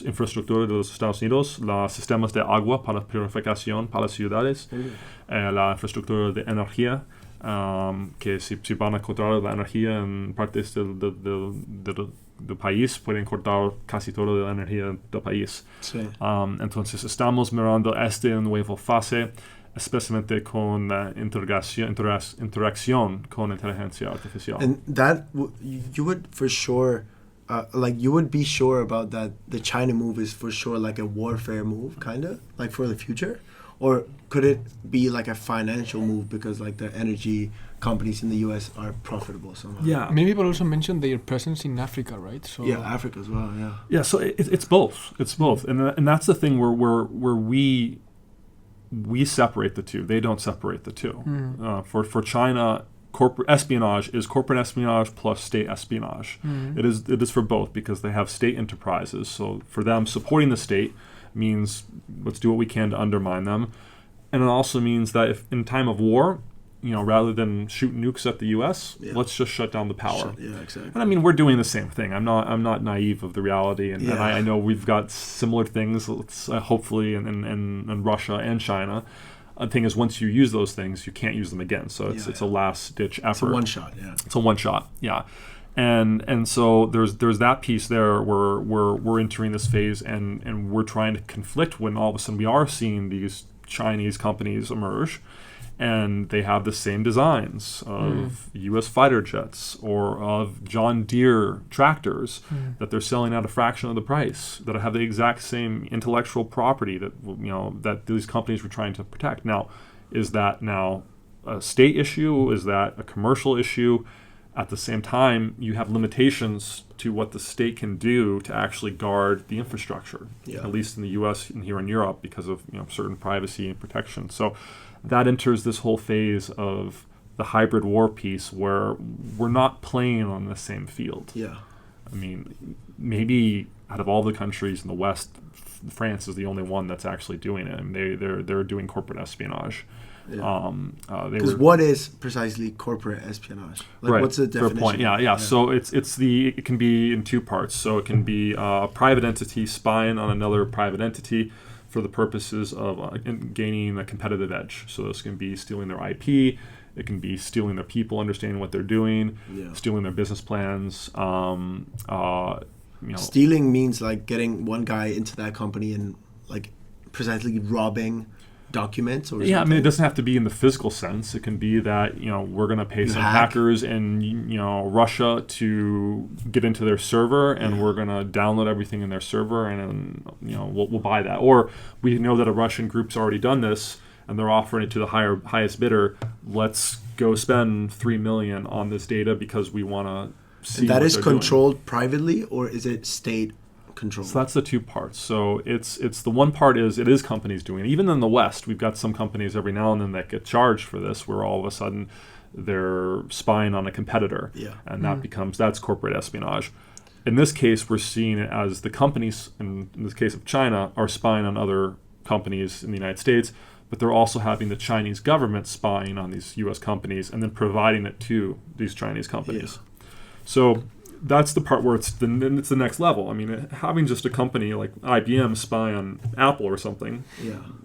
infraestructuras de los Estados Unidos, los sistemas de agua para purificación para las ciudades, la infraestructura de energía, que si van a cortar la energía en partes del país, pueden cortar casi toda la energía del país. Sí. Entonces estamos mirando esta nueva fase, especialmente con la interacción con inteligencia artificial. And that, you would for sure, you would be sure about that the China move is for sure like a warfare move, kind of, like for the future? Or could it be like a financial move because like the energy companies in the US are profitable somehow? Yeah. Many people also mentioned their presence in Africa, right? So Yeah, Africa as well, yeah. Yeah, so it's both. It's both. And that's the thing where we separate the two. They don't separate the two. For China, corporate espionage is corporate espionage plus state espionage. It is for both because they have state enterprises. So for them, supporting the state means let's do what we can to undermine them. And it also means that if in time of war, rather than shoot nukes at the U.S., let's just shut down the power. Yeah, exactly. And I mean, we're doing the same thing. I'm not naive of the reality, and I know we've got similar things. Hopefully, in Russia and China. The thing is, once you use those things, you can't use them again. So it's a last ditch effort. It's a one shot. Yeah. It's a one shot. Yeah. And so there's that piece there where we're entering this phase and we're trying to conflict when all of a sudden we are seeing these Chinese companies emerge. And they have the same designs of U.S. fighter jets or of John Deere tractors that they're selling at a fraction of the price, that have the exact same intellectual property that these companies were trying to protect. Now, is that now a state issue? Is that a commercial issue? At the same time, you have limitations to what the state can do to actually guard the infrastructure, at least in the U.S. and here in Europe, because of certain privacy and protection. So that enters this whole phase of the hybrid war piece where we're not playing on the same field. Yeah. I mean, maybe out of all the countries in the West, France is the only one that's actually doing it, and they're doing corporate espionage. Yeah. Because what is precisely corporate espionage? Like, right. What's the definition? Fair point. Yeah. So it can be in two parts. So it can be a private entity spying on another private entity for the purposes of gaining a competitive edge. So this can be stealing their IP. It can be stealing their people, understanding what they're doing, stealing their business plans. Stealing means like getting one guy into that company and like precisely robbing documents or something? I mean, it doesn't have to be in the physical sense. It can be that, we're going to pay some hackers in, Russia to get into their server, and we're going to download everything in their server, and we'll buy that. Or we know that a Russian group's already done this, and they're offering it to the highest bidder. Let's go spend $3 million on this data because we want to see. And that is controlled privately, or is it state controlled? So that's the two parts. So it's the one part is it is companies doing it. Even in the West, we've got some companies every now and then that get charged for this, where all of a sudden they're spying on a competitor, and that's corporate espionage. In this case, we're seeing it as the companies, in this case of China, are spying on other companies in the United States, but they're also having the Chinese government spying on these U.S. companies and then providing it to these Chinese companies. So that's the part where it's the next level. I mean, having just a company like IBM spy on Apple or something,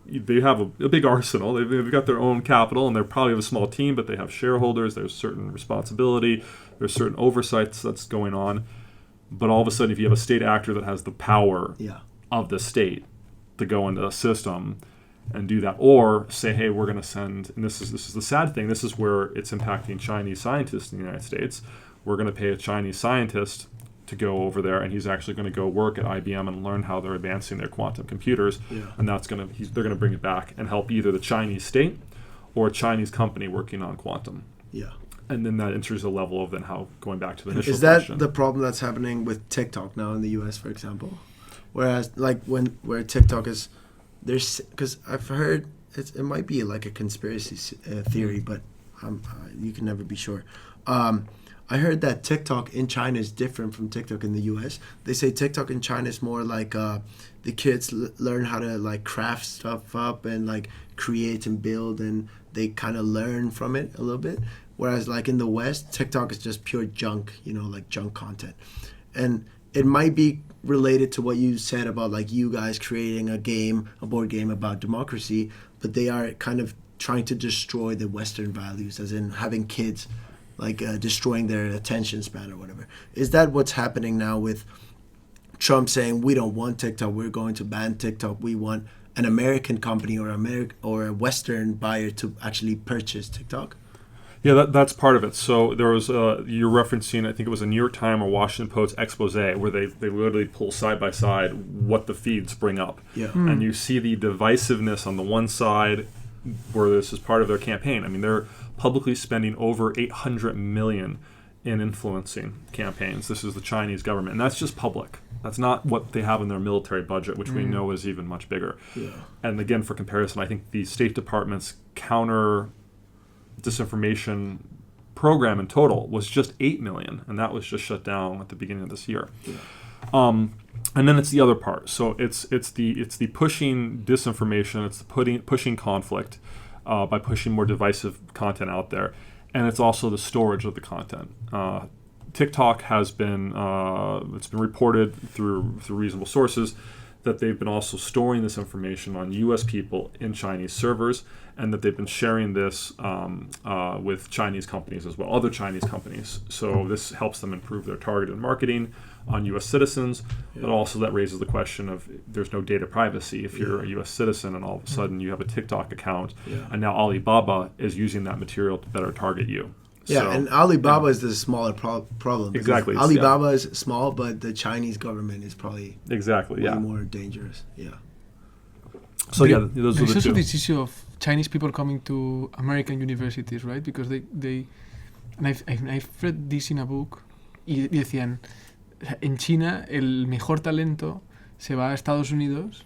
they have a big arsenal. They've got their own capital, and they probably have a small team, but they have shareholders. There's certain responsibility. There's certain oversights that's going on. But all of a sudden, if you have a state actor that has the power of the state to go into a system and do that, or say, hey, we're going to send, and this is the sad thing, this is where it's impacting Chinese scientists in the United States. We're going to pay a Chinese scientist to go over there, and he's actually going to go work at IBM and learn how they're advancing their quantum computers, and they're going to bring it back and help either the Chinese state or a Chinese company working on quantum. And then that enters a level of then how, going back to the initial question. Is that the problem that's happening with TikTok now in the US, for example? Whereas, like, where TikTok is, because I've heard it might be like a conspiracy theory, but you can never be sure. I heard that TikTok in China is different from TikTok in the US. They say TikTok in China is more like the kids learn how to like craft stuff up and like create and build, and they kind of learn from it a little bit. Whereas like in the West, TikTok is just pure junk, like junk content. And it might be related to what you said about like you guys creating a board game about democracy, but they are kind of trying to destroy the Western values, as in having kids like destroying their attention span or whatever. Is that what's happening now with Trump saying we don't want TikTok, we're going to ban TikTok, we want an American company or a Western buyer to actually purchase TikTok? Yeah, that's part of it. So there was, you're referencing, I think it was a New York Times or Washington Post expose where they literally pull side by side what the feeds bring up. And you see the divisiveness on the one side where this is part of their campaign. I mean, they're publicly spending over $800 million in influencing campaigns. This is the Chinese government, and that's just public. That's not what they have in their military budget, which we know is even much bigger. And again, for comparison, I think the State Department's counter disinformation program in total was just $8 million, and that was just shut down at the beginning of this year. And then it's the other part. So it's the pushing disinformation, it's the pushing conflict by pushing more divisive content out there, and it's also the storage of the content. TikTok has been it's been reported through reasonable sources that they've been also storing this information on U.S. people in Chinese servers, and that they've been sharing this with Chinese companies as well, other Chinese companies. So this helps them improve their targeted marketing on U.S. citizens, but also that raises the question of there's no data privacy if you're a U.S. citizen and all of a sudden you have a TikTok account, and now Alibaba is using that material to better target you. And Alibaba is the smaller problem. Exactly. Alibaba is small, but the Chinese government is probably way more dangerous. So those are the two. There's also this issue of Chinese people coming to American universities, right? Because they and I've read this in a book, y decían, en China el mejor talento se va a Estados Unidos,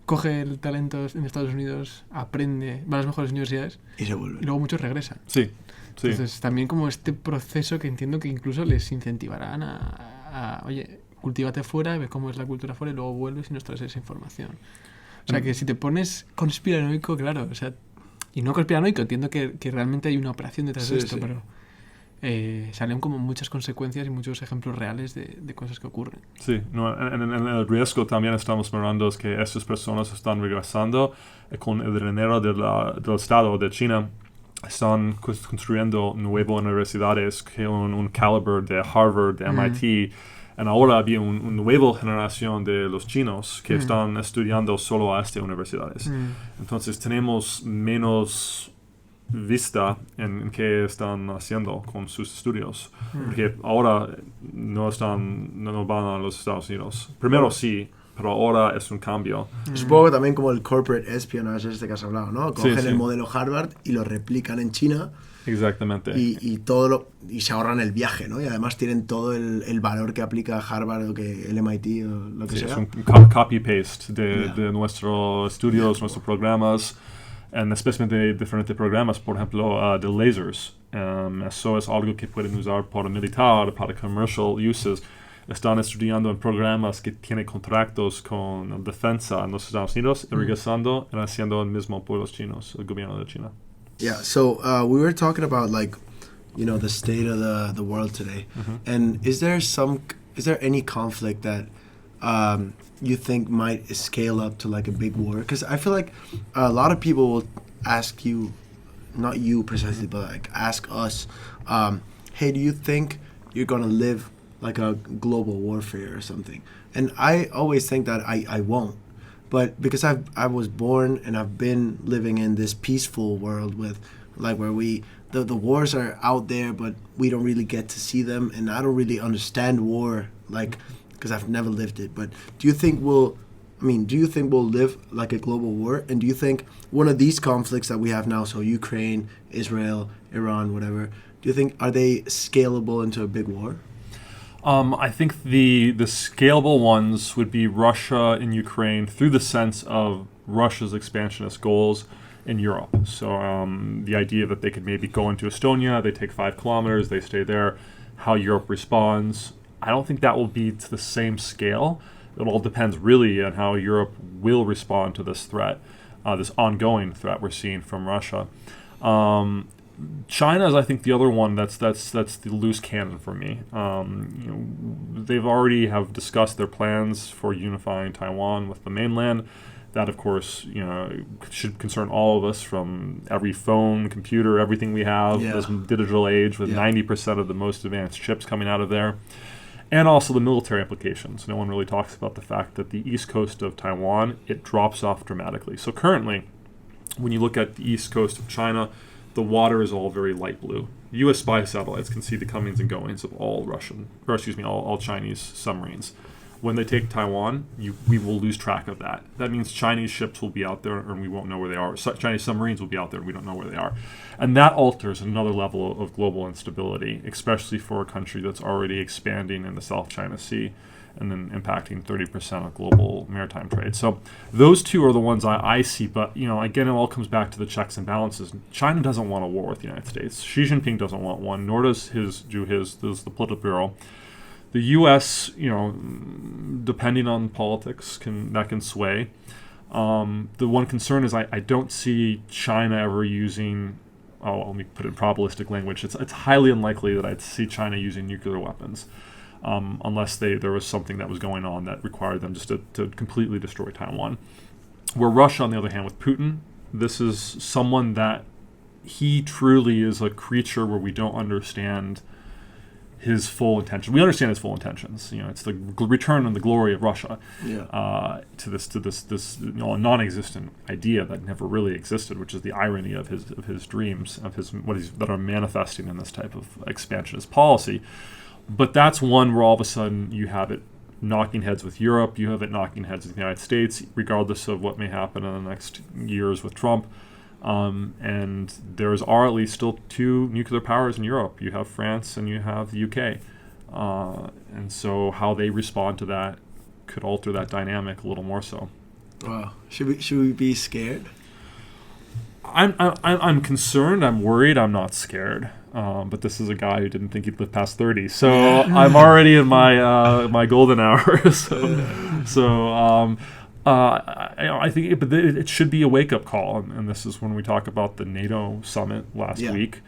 coge el talento en Estados Unidos, aprende, va a las mejores universidades y se vuelve. Y luego muchos regresan. Sí. Entonces también como este proceso que entiendo que incluso les incentivarán a oye, cultívate fuera, ve cómo es la cultura fuera y luego vuelves y nos traes esa información. O sea, que si te pones conspiranoico, claro, o sea, y no conspiranoico, entiendo que realmente hay una operación detrás de esto, pero salen como muchas consecuencias y muchos ejemplos reales de cosas que ocurren. Sí, no, en el riesgo también estamos mirando es que estas personas están regresando con el dinero del Estado de China. Están construyendo nuevas universidades con un caliber de Harvard, de MIT. Y ahora había una nueva generación de los chinos que están estudiando solo a estas universidades. Entonces tenemos menos vista en qué están haciendo con sus estudios. Porque ahora no van a los Estados Unidos. Primero sí, pero ahora es un cambio. Supongo que también como el corporate espionage que has hablado, ¿no? Cogen el modelo Harvard y lo replican en China. Exactamente. Y se ahorran el viaje, ¿no? Y además tienen todo el valor que aplica Harvard o que el MIT o lo que sea. Es un copy-paste de nuestros estudios, nuestros programas, y especialmente de diferentes programas, por ejemplo, de lasers. Eso es algo que pueden usar para militar, para commercial uses. Están estudiando en programas que tienen contratos con la defensa en los Estados Unidos, regresando y haciendo el mismo por los chinos, el gobierno de China. Yeah, so we were talking about the state of the world today, and is there any conflict that you think might scale up to like a big war? Because I feel like a lot of people will ask you, not you precisely, but like ask us, hey, do you think you're gonna live like a global warfare or something? And I always think that I won't. But because I was born and I've been living in this peaceful world with like where the wars are out there, but we don't really get to see them, and I don't really understand war like because I've never lived it. But do you think we'll live like a global war? And do you think one of these conflicts that we have now, so Ukraine, Israel, Iran, whatever, do you think are they scalable into a big war? I think the scalable ones would be Russia and Ukraine through the sense of Russia's expansionist goals in Europe. So the idea that they could maybe go into Estonia, they take 5 kilometers, they stay there, how Europe responds. I don't think that will be to the same scale. It all depends really on how Europe will respond to this threat, this ongoing threat we're seeing from Russia. China is, I think, the other one that's the loose cannon for me. They've already have discussed their plans for unifying Taiwan with the mainland. That, of course, should concern all of us, from every phone, computer, everything we have, this digital age with 90% of the most advanced chips coming out of there. And also the military implications. No one really talks about the fact that the east coast of Taiwan, it drops off dramatically. So currently, when you look at the east coast of China, the water is all very light blue. U.S. spy satellites can see the comings and goings of all all Chinese submarines. When they take Taiwan, we will lose track of that. That means Chinese ships will be out there and we won't know where they are. Chinese submarines will be out there and we don't know where they are. And that alters another level of global instability, especially for a country that's already expanding in the South China Sea and then impacting 30% of global maritime trade. So those two are the ones I see. But, again, it all comes back to the checks and balances. China doesn't want a war with the United States. Xi Jinping doesn't want one, nor does the Politburo. The U.S., depending on politics, can sway. The one concern is I don't see China ever using, let me put it in probabilistic language, it's highly unlikely that I'd see China using nuclear weapons, unless there was something that was going on that required them just to completely destroy Taiwan. Where Russia, on the other hand, with Putin, this is someone that he truly is a creature where we don't understand his full intention. We understand his full intentions. It's the return and the glory of Russia to this non-existent idea that never really existed, which is the irony of his dreams, that are manifesting in this type of expansionist policy. But that's one where all of a sudden you have it knocking heads with Europe, you have it knocking heads with the United States, regardless of what may happen in the next years with Trump. And there are at least still 2 nuclear powers in Europe. You have France and you have the UK. And so how they respond to that could alter that dynamic a little more so. Wow. Should we be scared? I'm concerned, I'm worried, I'm not scared. but this is a guy who didn't think he'd live past 30. So I'm already in my my golden hours. I think it should be a wake-up call, and this is when we talk about the NATO summit last week.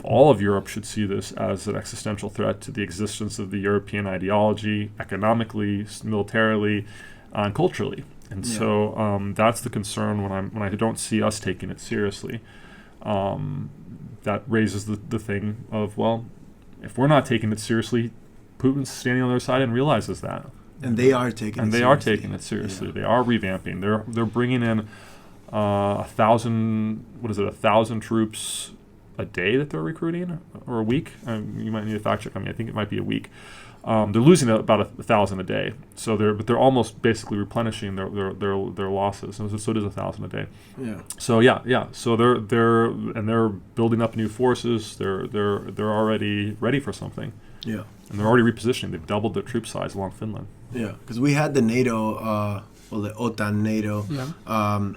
All of Europe should see this as an existential threat to the existence of the European ideology, economically, militarily, and culturally. And so that's the concern when I don't see us taking it seriously. That raises the thing of, well, if we're not taking it seriously, Putin's standing on the other side and realizes that. And they are taking it seriously. They are revamping. They're bringing in 1,000 troops a day that they're recruiting, or a week. You might need a fact check on me. I think it might be a week. They're losing about 1,000 a day. So they're almost basically replenishing their losses. So it is 1,000 a day. Yeah. So So they're building up new forces. They're already ready for something. Yeah. And they're already repositioning. They've doubled their troop size along Finland. Yeah, because we had the NATO, the OTAN NATO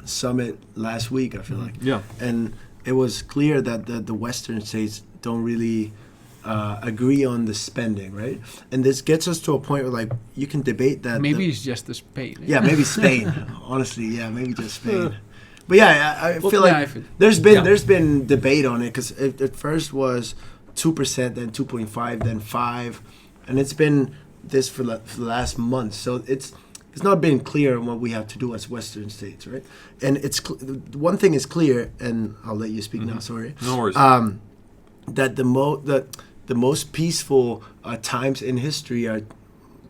summit last week, I feel like. Yeah. And it was clear that the Western states don't really agree on the spending, right? And this gets us to a point where, like, you can debate that. Maybe it's just the Spain. Yeah, maybe Spain. Honestly, yeah, maybe just Spain. But yeah, I feel like there's been debate on it, because it at first was 2%, then 2.5, then 5, and it's been this for the last month. So it's not been clear on what we have to do as Western states, right? And one thing is clear, and I'll let you speak now. Sorry. No worries. That the most peaceful times in history are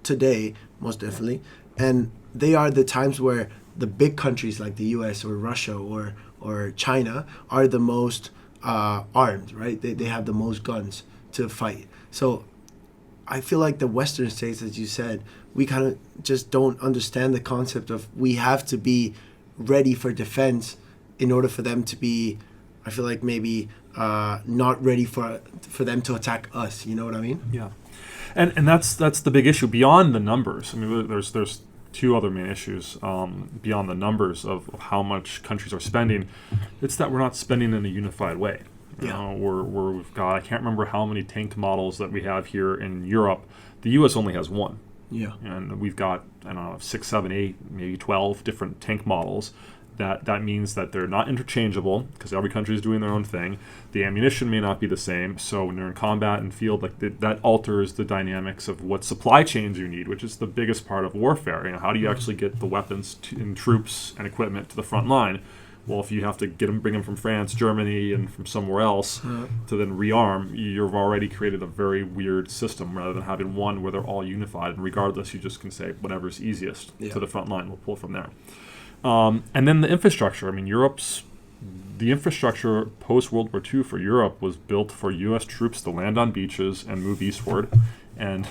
today, most definitely, and they are the times where the big countries like the U.S. or Russia or China are the most armed, right? They have the most guns to fight. So I feel like the Western states, as you said, we kind of just don't understand the concept of we have to be ready for defense in order for them to be, I feel like, maybe not ready for them to attack us. You know what I mean? Yeah. And that's the big issue beyond the numbers. I mean, there's two other main issues beyond the numbers of how much countries are spending. It's that we're not spending in a unified way. We've got, I can't remember how many tank models that we have here in Europe. The U.S. only has one. Yeah. And we've got, I don't know, 6, 7, 8, maybe 12 different tank models. That means that they're not interchangeable, because every country is doing their own thing. The ammunition may not be the same, so when you're in combat and field, like that alters the dynamics of what supply chains you need, which is the biggest part of warfare. You know, how do you actually get the weapons and troops and equipment to the front line? Well, if you have to bring them from France, Germany, and from somewhere else to then rearm, you've already created a very weird system, rather than having one where they're all unified, and regardless, you just can say whatever's easiest to the front line, we'll pull from there. And then the infrastructure. I mean, the infrastructure post-World War II for Europe was built for U.S. troops to land on beaches and move eastward. And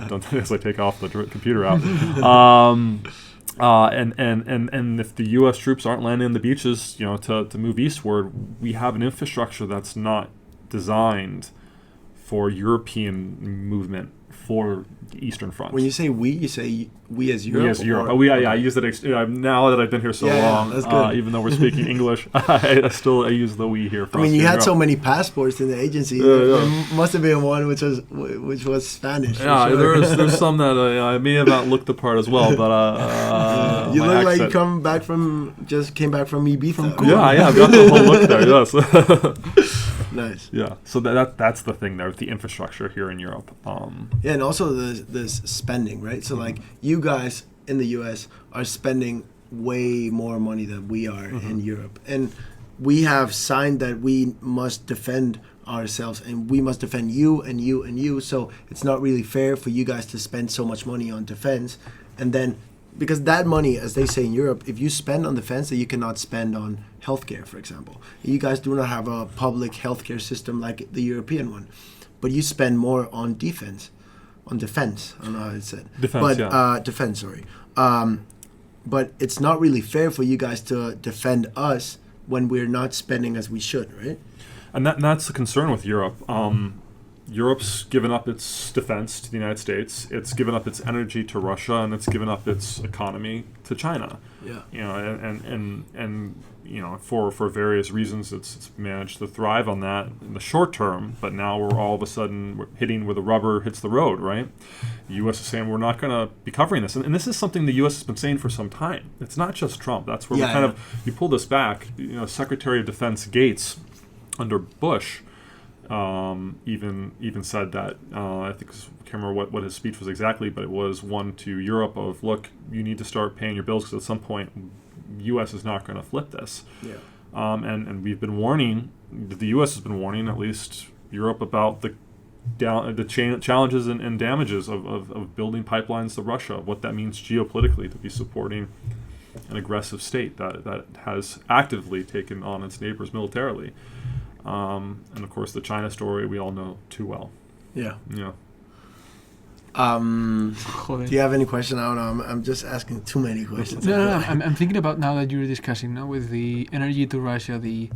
don't as I take off the computer out. And if the U.S. troops aren't landing on the beaches, to move eastward, we have an infrastructure that's not designed for European movement for the Eastern Front. When you say we, you say we as Europe? We as Europe. I use it now that I've been here so long. That's good. Even though we're speaking English, I use the we here. For you had so many passports in the agency. There must have been one which was Spanish. Yeah, sure. there's some that I may have not looked the part as well, but you look like you came back from Ibiza. I've got the whole look there. Yes. Nice. Yeah. So that's the thing there with the infrastructure here in Europe. And also this spending, right? So like you guys in the U.S. are spending way more money than we are in Europe, and we have signed that we must defend ourselves, and we must defend you and you and you. So it's not really fair for you guys to spend so much money on defense, and then because that money, as they say in Europe, if you spend on defense, that you cannot spend on healthcare, for example. You guys do not have a public healthcare system like the European one, but you spend more on defense. I don't know how it's said. Defense, sorry. But it's not really fair for you guys to defend us when we're not spending as we should, right? And that's the concern with Europe. Europe's given up its defense to the United States. It's given up its energy to Russia, and it's given up its economy to China. Yeah. You know, and you know, for various reasons, it's managed to thrive on that in the short term. But now we're all of a sudden hitting where the rubber hits the road, right? The U.S. is saying we're not going to be covering this, and this is something the U.S. has been saying for some time. It's not just Trump. That's where you pull this back. You know, Secretary of Defense Gates under Bush. Even said that I think I can't remember what his speech was exactly, but it was one to Europe of, look, you need to start paying your bills because at some point U.S. is not going to flip this. Yeah. And we've been warning, the U.S. has been warning at least Europe about the challenges and damages of building pipelines to Russia, what that means geopolitically to be supporting an aggressive state that has actively taken on its neighbors militarily. And of course, the China story we all know too well. Yeah. Yeah. Do you have any question? I don't know. I'm just asking too many questions. No. I'm thinking about now that you're discussing now with the energy to Russia, the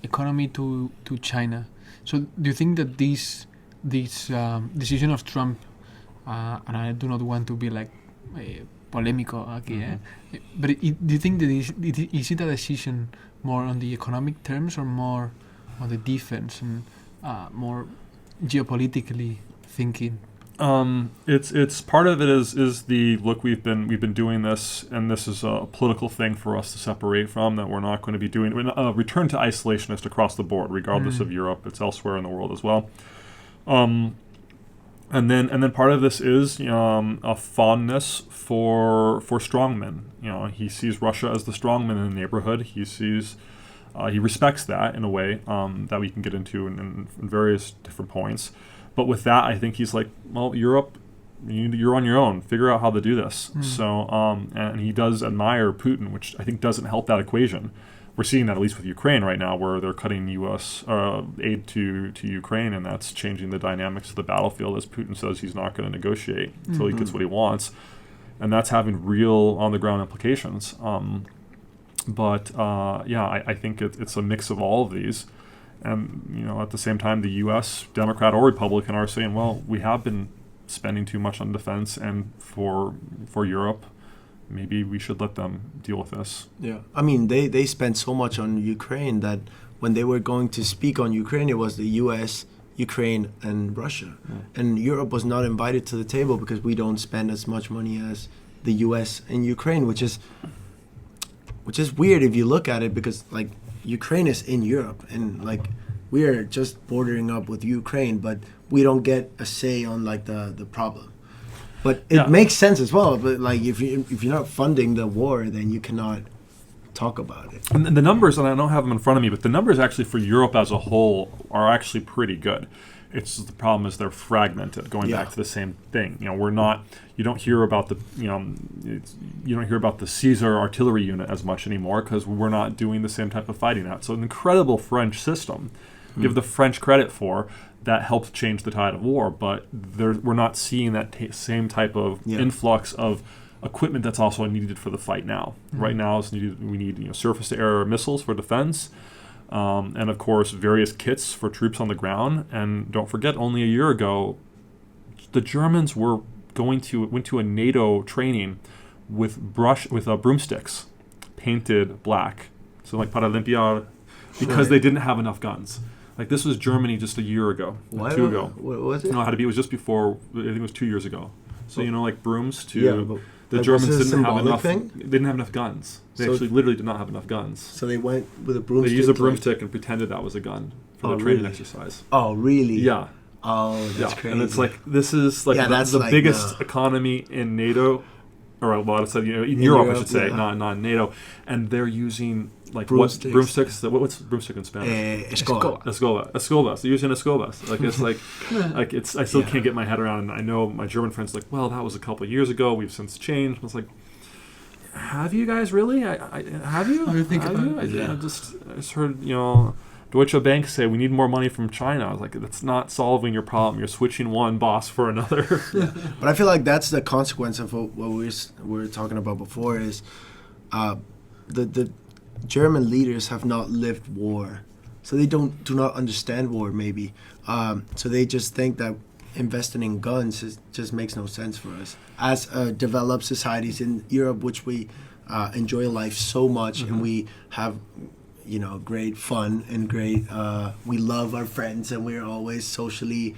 economy to China. So do you think that this decision of Trump, and I do not want to be like polemico aquí, but do you think that is it a decision more on the economic terms or more on the defense and more geopolitically thinking? It's part of it is the look, we've been doing this, and this is a political thing for us to separate from, that we're not going to be doing return to isolationist across the board, regardless of Europe. It's elsewhere in the world as well. And then part of this is a fondness for strongmen. You know, he sees Russia as the strongman in the neighborhood. He respects that in a way that we can get into in various different points. But with that, I think he's like, well, Europe, you're on your own. Figure out how to do this. So, and he does admire Putin, which I think doesn't help that equation. We're seeing that at least with Ukraine right now, where they're cutting U.S. Aid to Ukraine, and that's changing the dynamics of the battlefield, as Putin says he's not going to negotiate until he gets what he wants. And that's having real on-the-ground implications. I think it's a mix of all of these. And, at the same time, the U.S., Democrat or Republican, are saying, well, we have been spending too much on defense, and for Europe, maybe we should let them deal with this. Yeah. I mean, they spent so much on Ukraine that when they were going to speak on Ukraine, it was the U.S., Ukraine, and Russia. Yeah. And Europe was not invited to the table because we don't spend as much money as the U.S. and Ukraine, which is weird if you look at it, because, like, Ukraine is in Europe, and like we are just bordering up with Ukraine, but we don't get a say on like the problem. But it makes sense as well. But like if you're not funding the war, then you cannot talk about it. And the numbers, and I don't have them in front of me, but the numbers actually for Europe as a whole are actually pretty good. It's just the problem is they're fragmented, going back to the same thing. You don't hear about the Caesar artillery unit as much anymore because we're not doing the same type of fighting out. So an incredible French system, give the French credit for, that helped change the tide of war, but we're not seeing that same type of influx of equipment that's also needed for the fight now. Right now we need surface-to-air missiles for defense. And of course, various kits for troops on the ground. And don't forget, only a year ago, the Germans went to a NATO training with broomsticks painted black, so like Paralympiad, because they didn't have enough guns. Like, this was Germany just a year ago, two ago. What was it? No, it was just before. I think it was 2 years ago. So like brooms to. The Germans didn't have enough. They didn't have enough guns. They actually literally did not have enough guns. So they went with a broomstick. They used a broomstick and pretended that was a gun for the training exercise. Oh, really? Yeah. Oh, that's crazy. And it's like, this is like the biggest economy in NATO, or a lot of in Europe, I should say, not NATO, and they're using like broomsticks. What's broomstick in Spanish? Escobas. They're using escobas. Like, it's like I still can't get my head around. And I know my German friends like, well, that was a couple of years ago. We've since changed. And it's like, have you guys really? Have you? I just heard Deutsche Bank say we need more money from China. I was like, that's not solving your problem. You're switching one boss for another. But I feel like that's the consequence of what we were talking about before. Is the German leaders have not lived war so they do not understand war maybe. So they just think that investing in guns just makes no sense for us as developed societies in Europe, which we enjoy life so much, and we have great fun and great we love our friends and we're always socially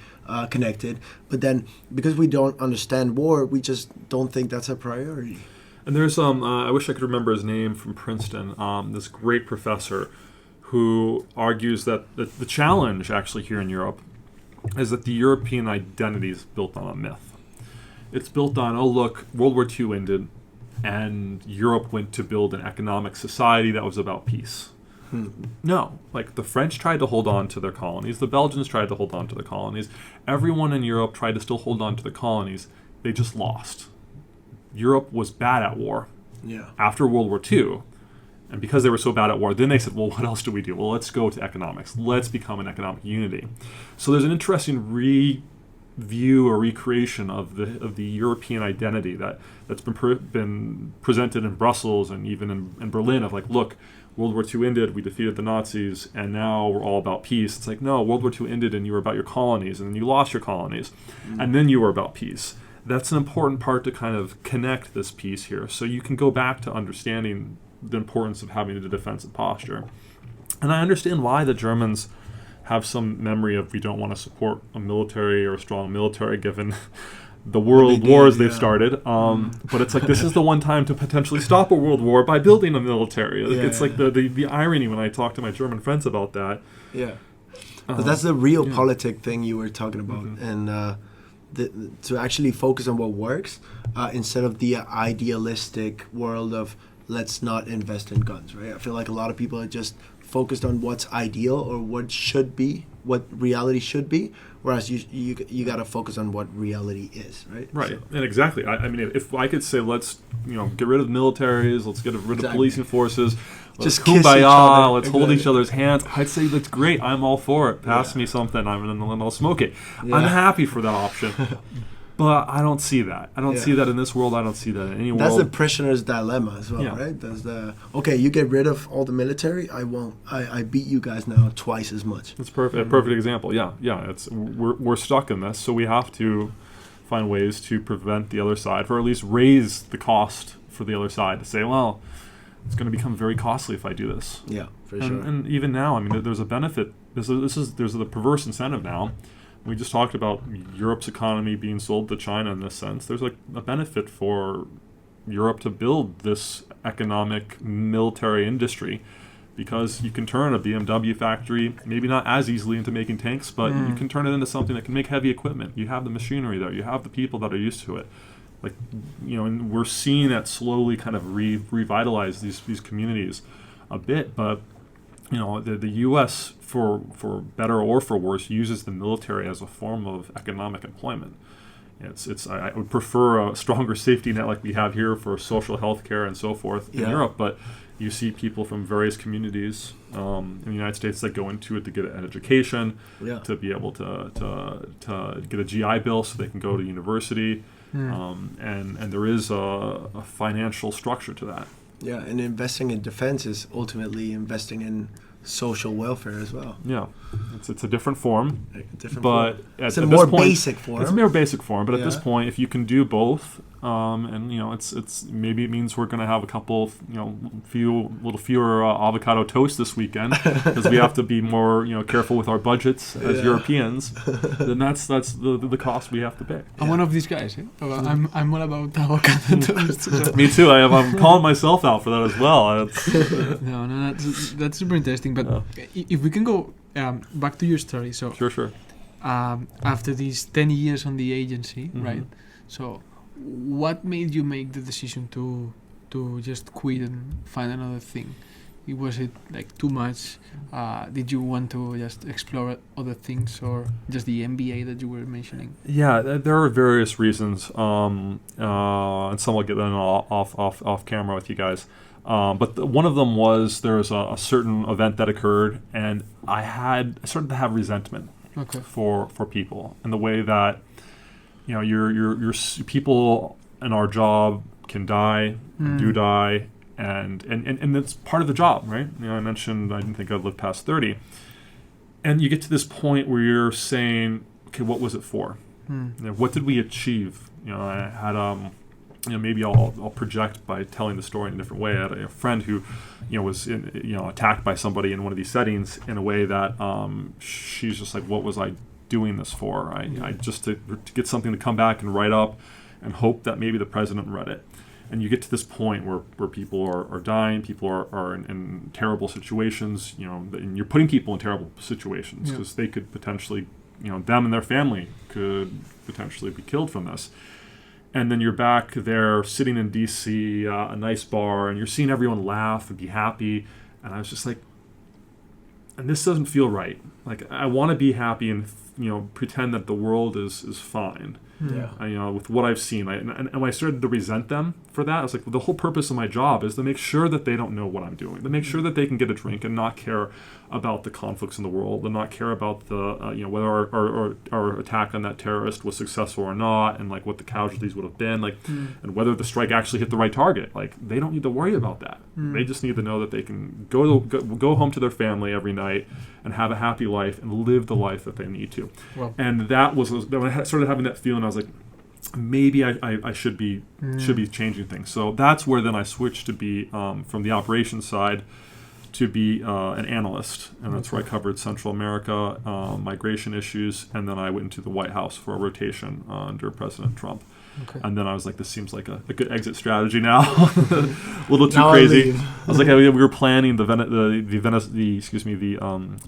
connected, but then because we don't understand war, we just don't think that's a priority. And there's I wish I could remember his name, from Princeton, this great professor who argues that the challenge actually here in Europe is that the European identity is built on a myth. It's built on, oh look, World War II ended and Europe went to build an economic society that was about peace. No, like the French tried to hold on to their colonies, the Belgians tried to hold on to their colonies, everyone in Europe tried to still hold on to their colonies, they just lost. Europe was bad at war. Yeah. After World War II, and because they were so bad at war, then they said, well, what else do we do? Well, let's go to economics. Let's become an economic unity. So there's an interesting review or recreation of the European identity that's been presented in Brussels and even in Berlin, of like, look, World War II ended, we defeated the Nazis, and now we're all about peace. It's like, no, World War II ended and you were about your colonies, and then you lost your colonies, and then you were about peace. That's an important part to kind of connect this piece here. So you can go back to understanding the importance of having the defensive posture. And I understand why the Germans have some memory of, we don't want to support a military or a strong military given the world wars they've started. But it's like, this is the one time to potentially stop a world war by building a military. It's like the irony when I talk to my German friends about that. Yeah. But that's the realpolitik thing you were talking about. And to actually focus on what works instead of the idealistic world of let's not invest in guns, right? I feel like a lot of people are just focused on what's ideal or what should be, what reality should be, whereas you got to focus on what reality is, right? Right, So, and exactly. I mean, if I could say, let's get rid of militaries, let's get rid of policing forces, let's just kiss each kumbaya, other. let's hold each other's hands, I'd say that's great. I'm all for it. Pass me something, and I'll smoke it. Yeah. I'm happy for that option. But I don't see that. I don't see that in this world. I don't see that in any world. That's the prisoner's dilemma as well, right? That's okay, you get rid of all the military, I won't. I beat you guys now twice as much. That's perfect. A perfect example. Yeah. We're stuck in this, so we have to find ways to prevent the other side, or at least raise the cost for the other side to say, well, it's going to become very costly if I do this. Yeah, for sure. And even now, I mean, there's a benefit. There's a perverse incentive now. We just talked about Europe's economy being sold to China in this sense. There's like a benefit for Europe to build this economic military industry, because you can turn a BMW factory, maybe not as easily into making tanks, but you can turn it into something that can make heavy equipment. You have the machinery there. You have the people that are used to it. Like, and we're seeing that slowly kind of revitalize these communities a bit, but the U.S., for better or for worse, uses the military as a form of economic employment. I would prefer a stronger safety net like we have here for social health care and so forth in Europe, but you see people from various communities in the United States that go into it to get an education, to be able to get a GI Bill so they can go to university, and there is a financial structure to that. Yeah, and investing in defense is ultimately investing in social welfare as well. Yeah, it's a different form, but it's a more basic form. It's a more basic form, but at this point, if you can do both, and it's maybe it means we're going to have a couple, little fewer avocado toast this weekend because we have to be more careful with our budgets as Europeans. Then that's the cost we have to pay. I'm one of these guys. I'm all about avocado toast. Me too. I'm calling myself out for that as well. No, that's super interesting. But if we can go back to your story, so sure. After these 10 years on the agency, right? So, what made you make the decision to just quit and find another thing? Was it like too much? Did you want to just explore other things, or just the MBA that you were mentioning? Yeah, there are various reasons, and some I'll get off camera with you guys. But one of them was there was a certain event that occurred, and I started to have resentment for people, in the way that your people in our job can die, do die, and it's part of the job, right? I mentioned I didn't think I'd live past 30. And you get to this point where you're saying, okay, what was it for? You know, what did we achieve? You know, I had maybe I'll project by telling the story in a different way. I had a friend who, was attacked by somebody in one of these settings in a way that she's just like, what was I doing this for? I just to get something to come back and write up and hope that maybe the president read it. And you get to this point where people are dying, people are in terrible situations, and you're putting people in terrible situations because they could potentially, them and their family could potentially be killed from this. And then you're back there sitting in D.C., a nice bar, and you're seeing everyone laugh and be happy. And I was just like, and this doesn't feel right. Like, I want to be happy and, pretend that the world is fine. Yeah. With what I've seen. And when I started to resent them for that, I was like, well, the whole purpose of my job is to make sure that they don't know what I'm doing, to make sure that they can get a drink and not care about the conflicts in the world, and not care about the, whether our attack on that terrorist was successful or not, and like what the casualties would have been, like, and whether the strike actually hit the right target. Like, they don't need to worry about that. They just need to know that they can go home to their family every night and have a happy life and live the life that they need to. Well, and that was when I started having that feeling. I was like, maybe I should be changing things. So that's where then I switched to be from the operations side to be an analyst, and that's where I covered Central America, migration issues, and then I went into the White House for a rotation under President Trump. Okay. And then I was like, this seems like a good exit strategy now. A little too crazy. I was like, we were planning the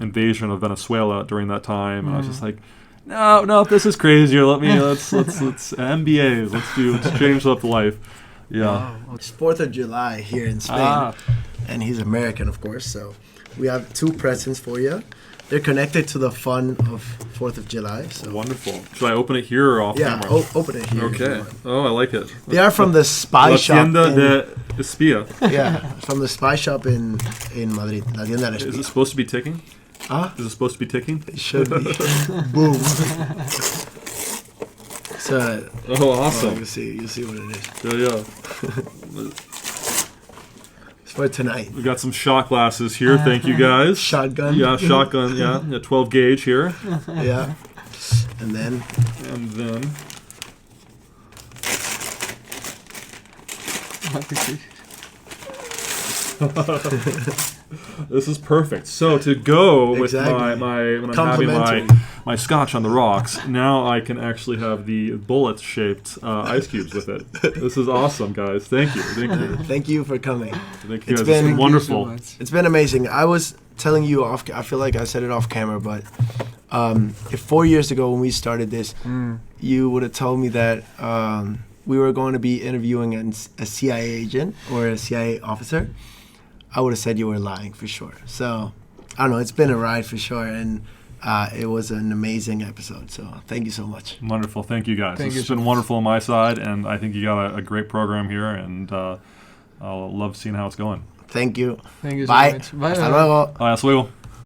invasion of Venezuela during that time, and I was just like, no, this is crazier. Let's MBAs. Let's change up life. Yeah. Wow. It's 4th of July here in Spain, and he's American, of course. So we have 2 presents for you. They're connected to the fun of 4th of July. So. Wonderful. Should I open it here or off camera? Yeah, open it here. Okay. Oh, I like it. They are from the spy shop. La tienda de espía. Yeah, from the spy shop in Madrid. La tienda de espía. Is it supposed to be ticking? Is it supposed to be ticking? It should be. Boom. So, awesome. You see what it is. Yeah. It's for tonight. We got some shot glasses here. Thank you, guys. Shotgun. Yeah, shotgun. Yeah, 12 gauge here. Yeah. And then. This is perfect. So to go with my when I'm having my scotch on the rocks, now I can actually have the bullet-shaped ice cubes with it. This is awesome, guys. Thank you. Thank you for coming. Thank you, guys. It's been wonderful. It's been amazing. I was telling you I feel like I said it off camera, but if 4 years ago when we started this, you would have told me that we were going to be interviewing a CIA agent or a CIA officer, I would have said you were lying for sure. So, I don't know, it's been a ride for sure, and it was an amazing episode. So, thank you so much. Wonderful. Thank you, guys. It's been wonderful on my side, and I think you got a great program here, and I'll love seeing how it's going. Thank you. Thank you so Bye. much. Bye. Hasta luego. Hasta luego.